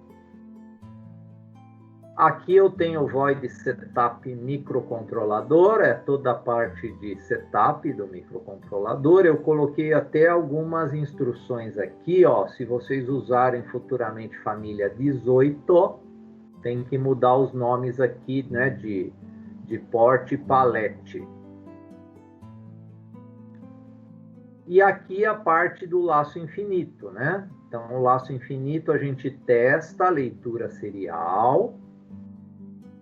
Aqui eu tenho o Void Setup microcontrolador, é toda a parte de setup do microcontrolador. Eu coloquei até algumas instruções aqui, ó. Se vocês usarem futuramente família 18, tem que mudar os nomes aqui, né, de porte palete. E aqui a parte do laço infinito, né? Então, o laço infinito a gente testa a leitura serial.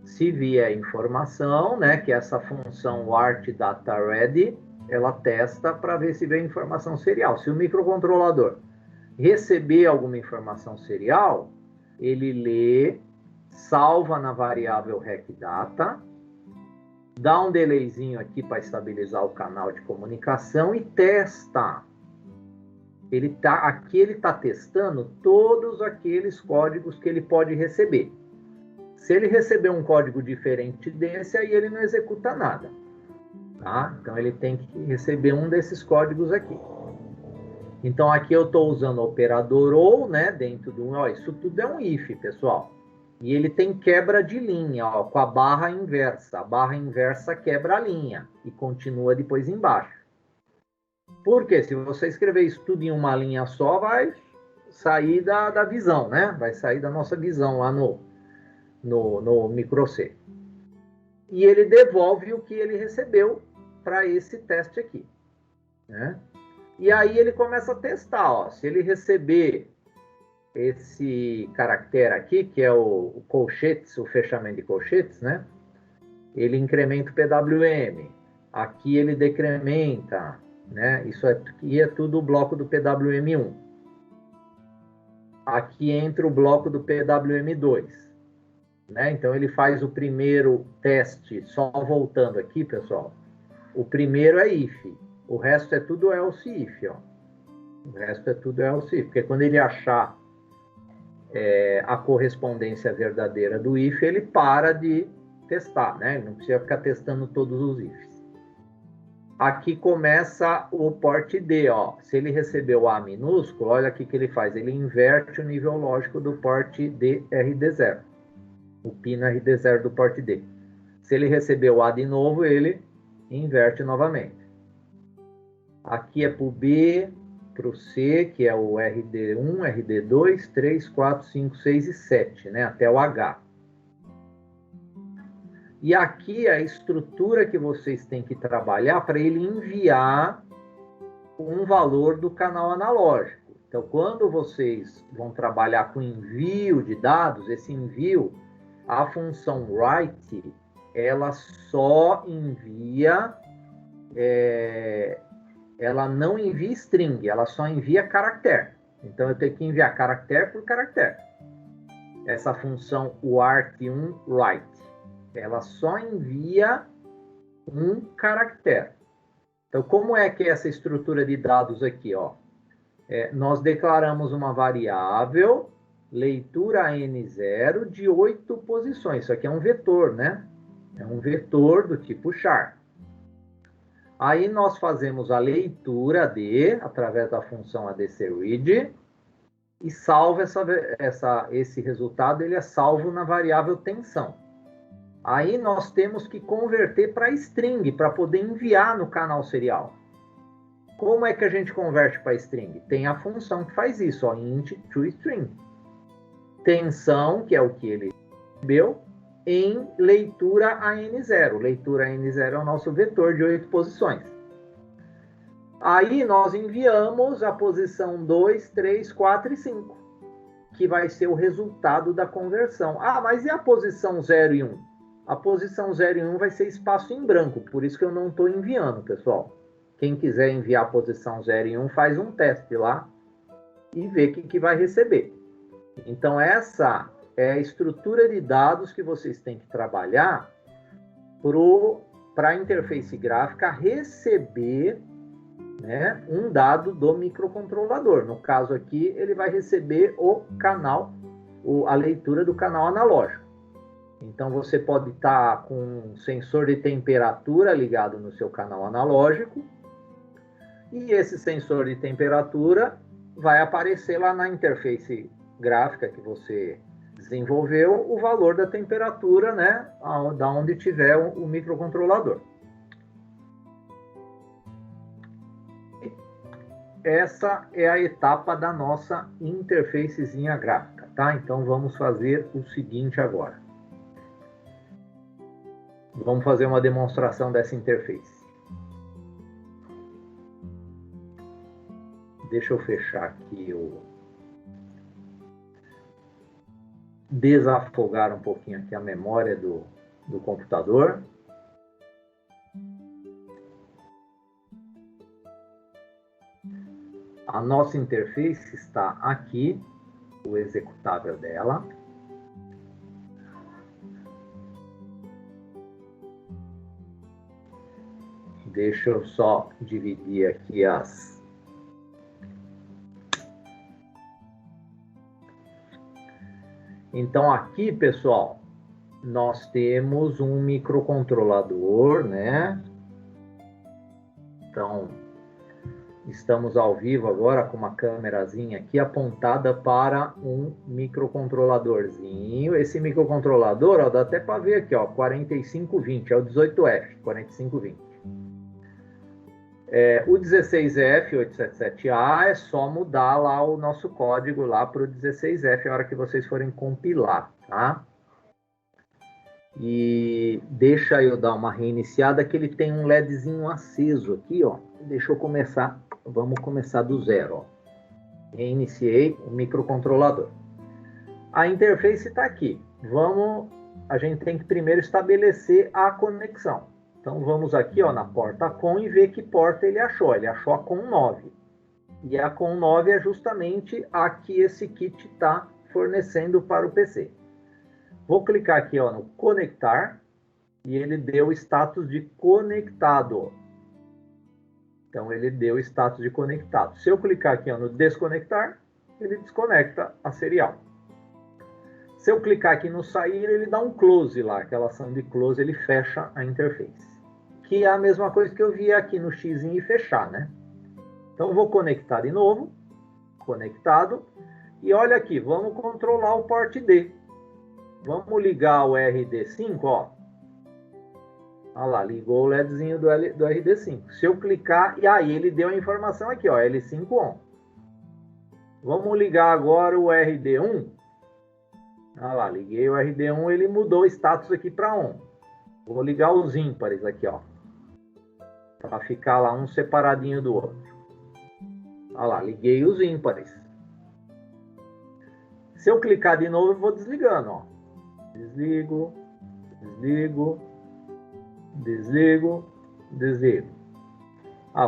Se vier informação, né, que essa função WART Data Ready, ela testa para ver se vem informação serial. Se o microcontrolador receber alguma informação serial, ele lê, salva na variável RecData, dá um delayzinho aqui para estabilizar o canal de comunicação e testa. Aqui ele está testando todos aqueles códigos que ele pode receber. Se ele receber um código diferente desse, aí ele não executa nada. Tá? Então, ele tem que receber um desses códigos aqui. Então, aqui eu estou usando o operador OR, né, dentro do... Ó, isso tudo é um if, pessoal. E ele tem quebra de linha, ó, com a barra inversa. A barra inversa quebra a linha e continua depois embaixo. Por quê? Se você escrever isso tudo em uma linha só, vai sair da visão, né? Vai sair da nossa visão lá no micro C. E ele devolve o que ele recebeu para esse teste aqui, né? E aí ele começa a testar, ó. Se ele receber esse caractere aqui, que é o colchetes, o fechamento de colchetes, né? Ele incrementa o PWM. Aqui ele decrementa, né? Isso aqui é tudo o bloco do PWM1. Aqui entra o bloco do PWM2. Né? Então, ele faz o primeiro teste, só voltando aqui, pessoal. O primeiro é if, o resto é tudo else if, ó. O resto é tudo else if, porque quando ele achar a correspondência verdadeira do if, ele para de testar, né? Ele não precisa ficar testando todos os ifs. Aqui começa o porte D, ó. Se ele recebeu A minúsculo, olha aqui que ele faz. Ele inverte o nível lógico do porte D RD0. O pino RD0 do porte D. Se ele recebeu A de novo, ele inverte novamente. Aqui é para o B, para o C, que é o RD1, RD2, 3, 4, 5, 6 e 7, né? Até o H. E aqui a estrutura que vocês têm que trabalhar para ele enviar um valor do canal analógico. Então, quando vocês vão trabalhar com envio de dados, esse envio, a função write, ela só envia, ela não envia string, ela só envia caractere. Então, eu tenho que enviar caractere por caractere. Essa função wart1 write, ela só envia um caractere. Então, como é que é essa estrutura de dados aqui, ó? Nós declaramos uma variável leitura N0 de 8 posições. Isso aqui é um vetor, né? É um vetor do tipo char. Aí nós fazemos a leitura D através da função ADCRead e salva esse resultado, ele é salvo na variável tensão. Aí nós temos que converter para string, para poder enviar no canal serial. Como é que a gente converte para string? Tem a função que faz isso, ó, int to string. Tensão, que é o que ele recebeu, em leitura a N0. Leitura a N0 é o nosso vetor de 8 posições. Aí nós enviamos a posição 2, 3, 4 e 5, que vai ser o resultado da conversão. Ah, mas e a posição 0 e 1? A posição 0 e 1 vai ser espaço em branco, por isso que eu não estou enviando, pessoal. Quem quiser enviar a posição 0 e 1, faz um teste lá e vê o que vai receber. Então, essa é a estrutura de dados que vocês têm que trabalhar para a interface gráfica receber, né, um dado do microcontrolador. No caso aqui, ele vai receber o canal, a leitura do canal analógico. Então, você pode estar com um sensor de temperatura ligado no seu canal analógico, e esse sensor de temperatura vai aparecer lá na interface gráfica que você desenvolveu o valor da temperatura, né, da onde tiver o microcontrolador. Essa é a etapa da nossa interfacezinha gráfica, tá? Então vamos fazer o seguinte agora. Vamos fazer uma demonstração dessa interface. Deixa eu fechar aqui desafogar um pouquinho aqui a memória do computador. A nossa interface está aqui, o executável dela. Deixa eu só dividir aqui as... Então, aqui, pessoal, nós temos um microcontrolador, né? Então, estamos ao vivo agora com uma câmerazinha aqui apontada para um microcontroladorzinho. Esse microcontrolador, ó, dá até para ver aqui, ó, 4520, é o 18F, 4520. O 16F877A é só mudar lá o nosso código lá para o 16F a hora que vocês forem compilar, tá? E deixa eu dar uma reiniciada que ele tem um LEDzinho aceso aqui, ó. Deixa eu começar, vamos começar do zero, ó. Reiniciei o microcontrolador. A interface está aqui. A gente tem que primeiro estabelecer a conexão. Então, vamos aqui, ó, na porta COM e ver que porta ele achou. Ele achou a COM 9. E a COM 9 é justamente a que esse kit está fornecendo para o PC. Vou clicar aqui, ó, no conectar e ele deu o status de conectado. Então, ele deu o status de conectado. Se eu clicar aqui, ó, no desconectar, ele desconecta a serial. Se eu clicar aqui no sair, ele dá um close lá. Aquela ação de close, ele fecha a interface. Que é a mesma coisa que eu vi aqui no X e fechar, né? Então, vou conectar de novo. Conectado. E olha aqui, vamos controlar o port D. Vamos ligar o RD5, ó. Olha lá, ligou o LEDzinho do RD5. Se eu clicar, e aí ele deu a informação aqui, ó, L5 on. Vamos ligar agora o RD1. Olha lá, liguei o RD1, ele mudou o status aqui para on. Vou ligar os ímpares aqui, ó. Para ficar lá um separadinho do outro. Olha lá, liguei os ímpares. Se eu clicar de novo, eu vou desligando, ó. Desligo, desligo, desligo, desligo.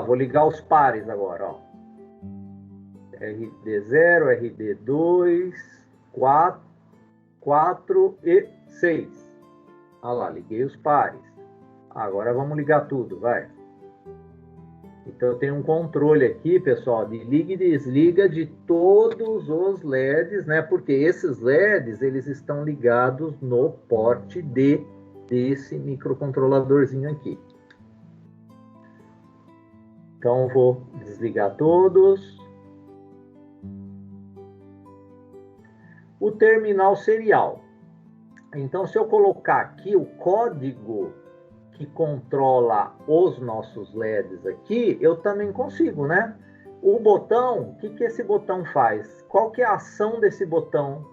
Vou ligar os pares agora, ó. RD0, RD2, 4 e 6. Olha lá, liguei os pares. Agora vamos ligar tudo, vai. Então, eu tenho um controle aqui, pessoal, de liga e desliga de todos os LEDs, né? Porque esses LEDs, eles estão ligados no porte D desse microcontroladorzinho aqui. Então, eu vou desligar todos. O terminal serial. Então, se eu colocar aqui o código que controla os nossos LEDs aqui, eu também consigo, né? O botão, o que esse botão faz? Qual que é a ação desse botão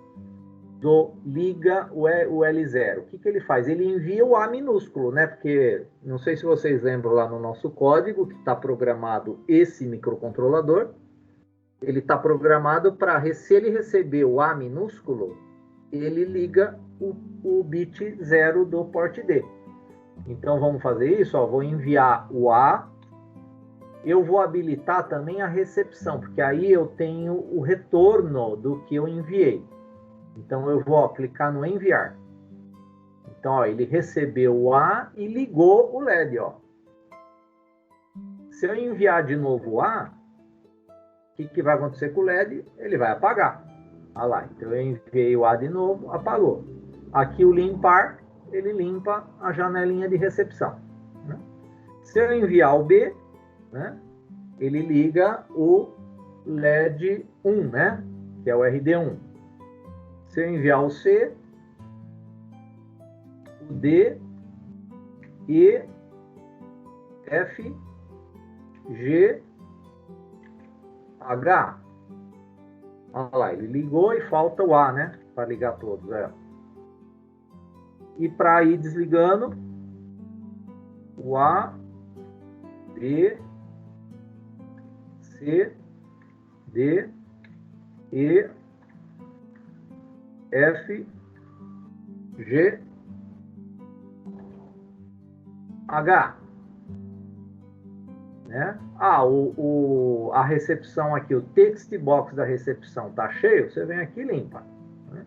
liga o L0. O que ele faz? Ele envia o A minúsculo, né? Porque, não sei se vocês lembram lá no nosso código, que está programado esse microcontrolador, ele está programado para, se ele receber o A minúsculo, ele liga o bit 0 do porte D. Então, vamos fazer isso, ó, vou enviar o A, eu vou habilitar também a recepção, porque aí eu tenho o retorno do que eu enviei. Então, eu vou clicar no enviar. Então, ó, ele recebeu o A e ligou o LED. Ó. Se eu enviar de novo o A, o que vai acontecer com o LED? Ele vai apagar. Olha lá, então eu enviei o A de novo, apagou. Aqui o limpar, ele limpa a janelinha de recepção. Né? Se eu enviar o B, né, ele liga o LED 1, né, que é o RD1. Se eu enviar o C, o D, E, F, G, H. Olha lá, ele ligou e falta o A, né? Para ligar todos. É. E para ir desligando, o A, B, C, D, E, F, G, H. Né? A recepção aqui, o text box da recepção está cheio, você vem aqui e limpa. Né?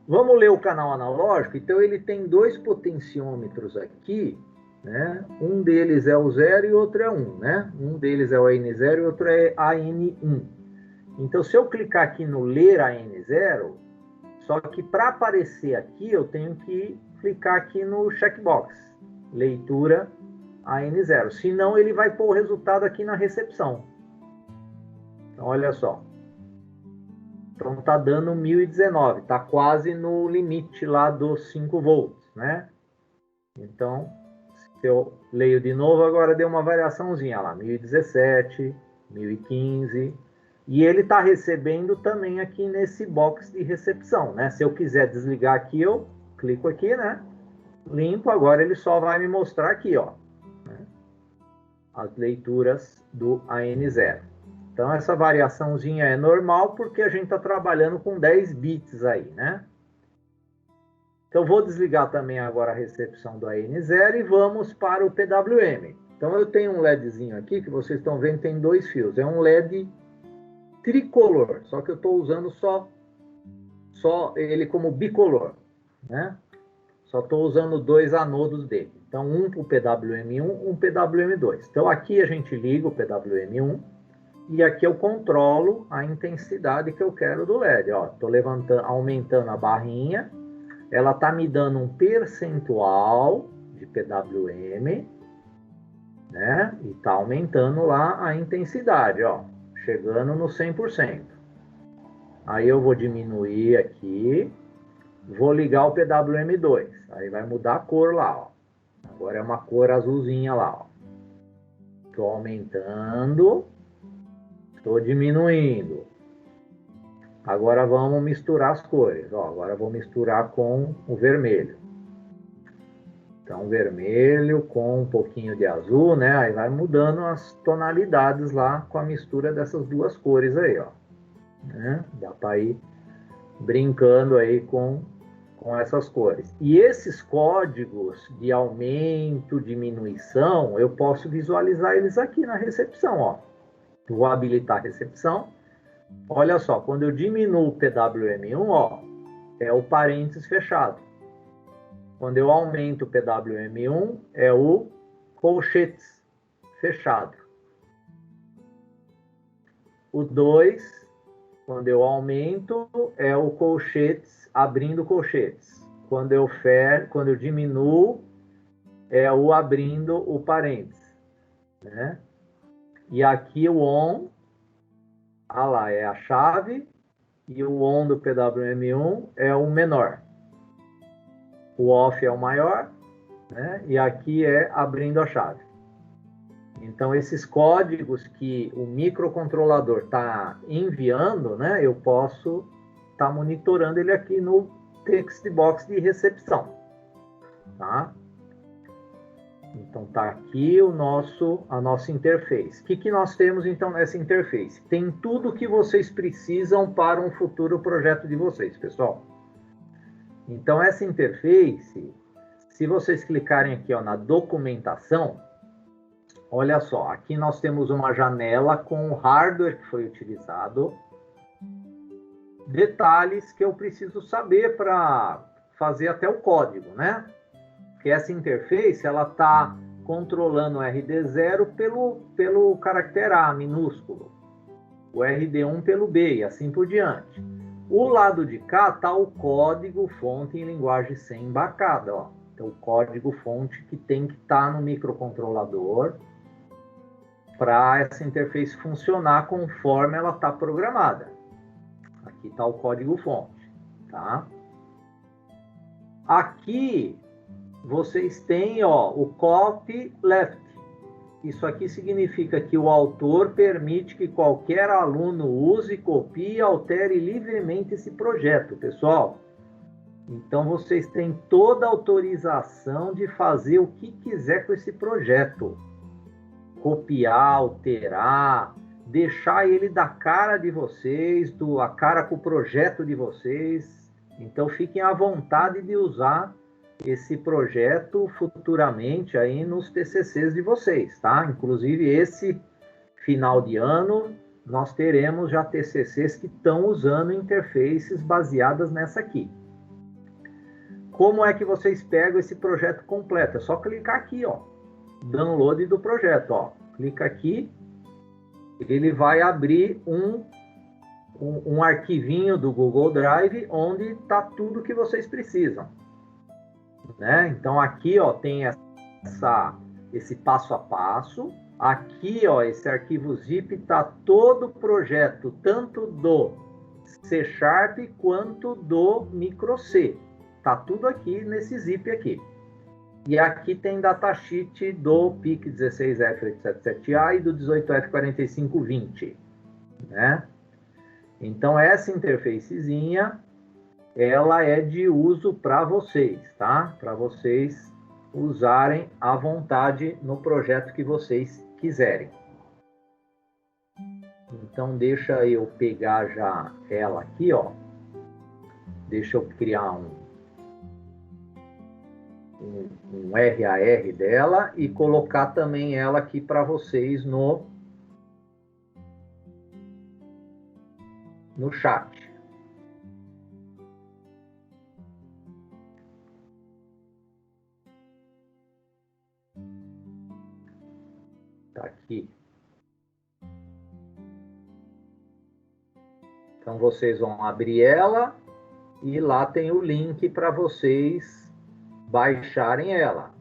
Vamos ler o canal analógico. Então, ele tem dois potenciômetros aqui. Né? Um deles é o 0 e o outro é 1. Né? Um deles é o AN0 e o outro é AN1. Então, se eu clicar aqui no ler AN0, só que para aparecer aqui, eu tenho que clicar aqui no checkbox, leitura AN0. Senão, ele vai pôr o resultado aqui na recepção. Então, olha só. Então, está dando 1019. Está quase no limite lá dos 5 volts, né? Então, se eu leio de novo, agora deu uma variaçãozinha lá. 1017, 1015. E ele está recebendo também aqui nesse box de recepção, né? Se eu quiser desligar aqui, eu clico aqui, né? Limpo. Agora ele só vai me mostrar aqui, ó. As leituras do AN0. Então, essa variaçãozinha é normal porque a gente está trabalhando com 10 bits aí, né? Então, vou desligar também agora a recepção do AN0 e vamos para o PWM. Então, eu tenho um LEDzinho aqui que vocês estão vendo, tem 2 fios. É um LED tricolor, só que eu estou usando só ele como bicolor, né? Só estou usando 2 anodos dele. Então, um para o PWM1, um PWM2. Então, aqui a gente liga o PWM1 e aqui eu controlo a intensidade que eu quero do LED. Estou aumentando a barrinha, ela está me dando um percentual de PWM, né? E está aumentando lá a intensidade, ó, chegando no 100%. Aí eu vou diminuir aqui, vou ligar o PWM2, aí vai mudar a cor lá, ó. Agora é uma cor azulzinha lá, ó. Estou aumentando, estou diminuindo. Agora vamos misturar as cores, ó. Agora vou misturar com o vermelho. Então, vermelho com um pouquinho de azul, né? Aí vai mudando as tonalidades lá com a mistura dessas duas cores aí, ó. Né? Dá para ir brincando aí com essas cores. E esses códigos de aumento, diminuição, eu posso visualizar eles aqui na recepção, ó. Vou habilitar a recepção. Olha só, quando eu diminuo o PWM1, ó, é o parênteses fechado. Quando eu aumento o PWM1, é o colchetes fechado. O 2, quando eu aumento, é o colchetes abrindo colchetes. Quando eu diminuo, é o abrindo o parênteses, né? E aqui o ON, lá é a chave, e o ON do PWM1 é o menor. O OFF é o maior, né? E aqui é abrindo a chave. Então, esses códigos que o microcontrolador está enviando, né? Eu posso estar estar monitorando ele aqui no text box de recepção, tá? Então tá aqui a nossa interface. O que nós temos então nessa interface? Tem tudo que vocês precisam para um futuro projeto de vocês, pessoal. Então essa interface, se vocês clicarem aqui, ó, na documentação, olha só, aqui nós temos uma janela com o hardware que foi utilizado, detalhes que eu preciso saber para fazer até o código, né? Porque essa interface, ela está controlando o RD0 pelo caractere A minúsculo, o RD1 pelo B e assim por diante. O lado de cá está o código fonte em linguagem C embarcada, ó. Então, o código fonte que tem que estar no microcontrolador para essa interface funcionar conforme ela está programada. Aqui está o código fonte, tá? Aqui vocês têm, ó, o copyleft. Isso aqui significa que o autor permite que qualquer aluno use, copie e altere livremente esse projeto, pessoal. Então, vocês têm toda a autorização de fazer o que quiser com esse projeto. Copiar, alterar, deixar ele da cara de vocês, a cara com o projeto de vocês. Então, fiquem à vontade de usar esse projeto futuramente aí nos TCCs de vocês, tá? Inclusive, esse final de ano, nós teremos já TCCs que estão usando interfaces baseadas nessa aqui. Como é que vocês pegam esse projeto completo? É só clicar aqui, ó, download do projeto, ó. Clica aqui, ele vai abrir um arquivinho do Google Drive onde está tudo que vocês precisam. Né? Então aqui, ó, tem esse passo a passo. Aqui, ó, esse arquivo zip está todo o projeto, tanto do C# quanto do micro C. Tá tudo aqui nesse zip aqui. E aqui tem datasheet do PIC 16F877A e do 18F4520, né? Então essa interfacezinha, ela é de uso para vocês, tá? Para vocês usarem à vontade no projeto que vocês quiserem. Então, deixa eu pegar já ela aqui, ó. Deixa eu criar um RAR dela e colocar também ela aqui para vocês no chat. Tá aqui. Então, vocês vão abrir ela e lá tem o link para vocês baixarem ela.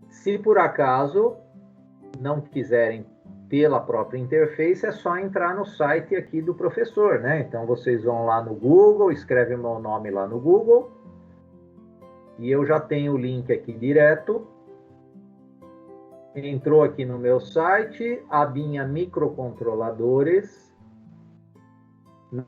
Se por acaso não quiserem pela própria interface, é só entrar no site aqui do professor, né? Então, vocês vão lá no Google, escrevem o meu nome lá no Google, e eu já tenho o link aqui direto. Entrou aqui no meu site, abinha microcontroladores.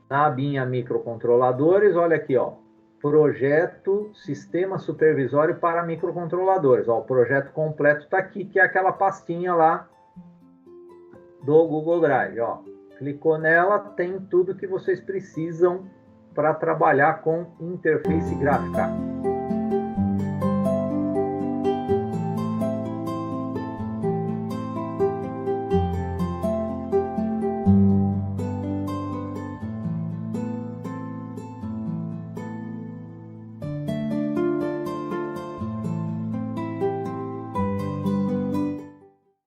Na abinha microcontroladores, olha aqui, ó, projeto Sistema Supervisório para Microcontroladores. Ó, o projeto completo está aqui, que é aquela pastinha lá do Google Drive. Ó. Clicou nela, tem tudo que vocês precisam para trabalhar com interface gráfica.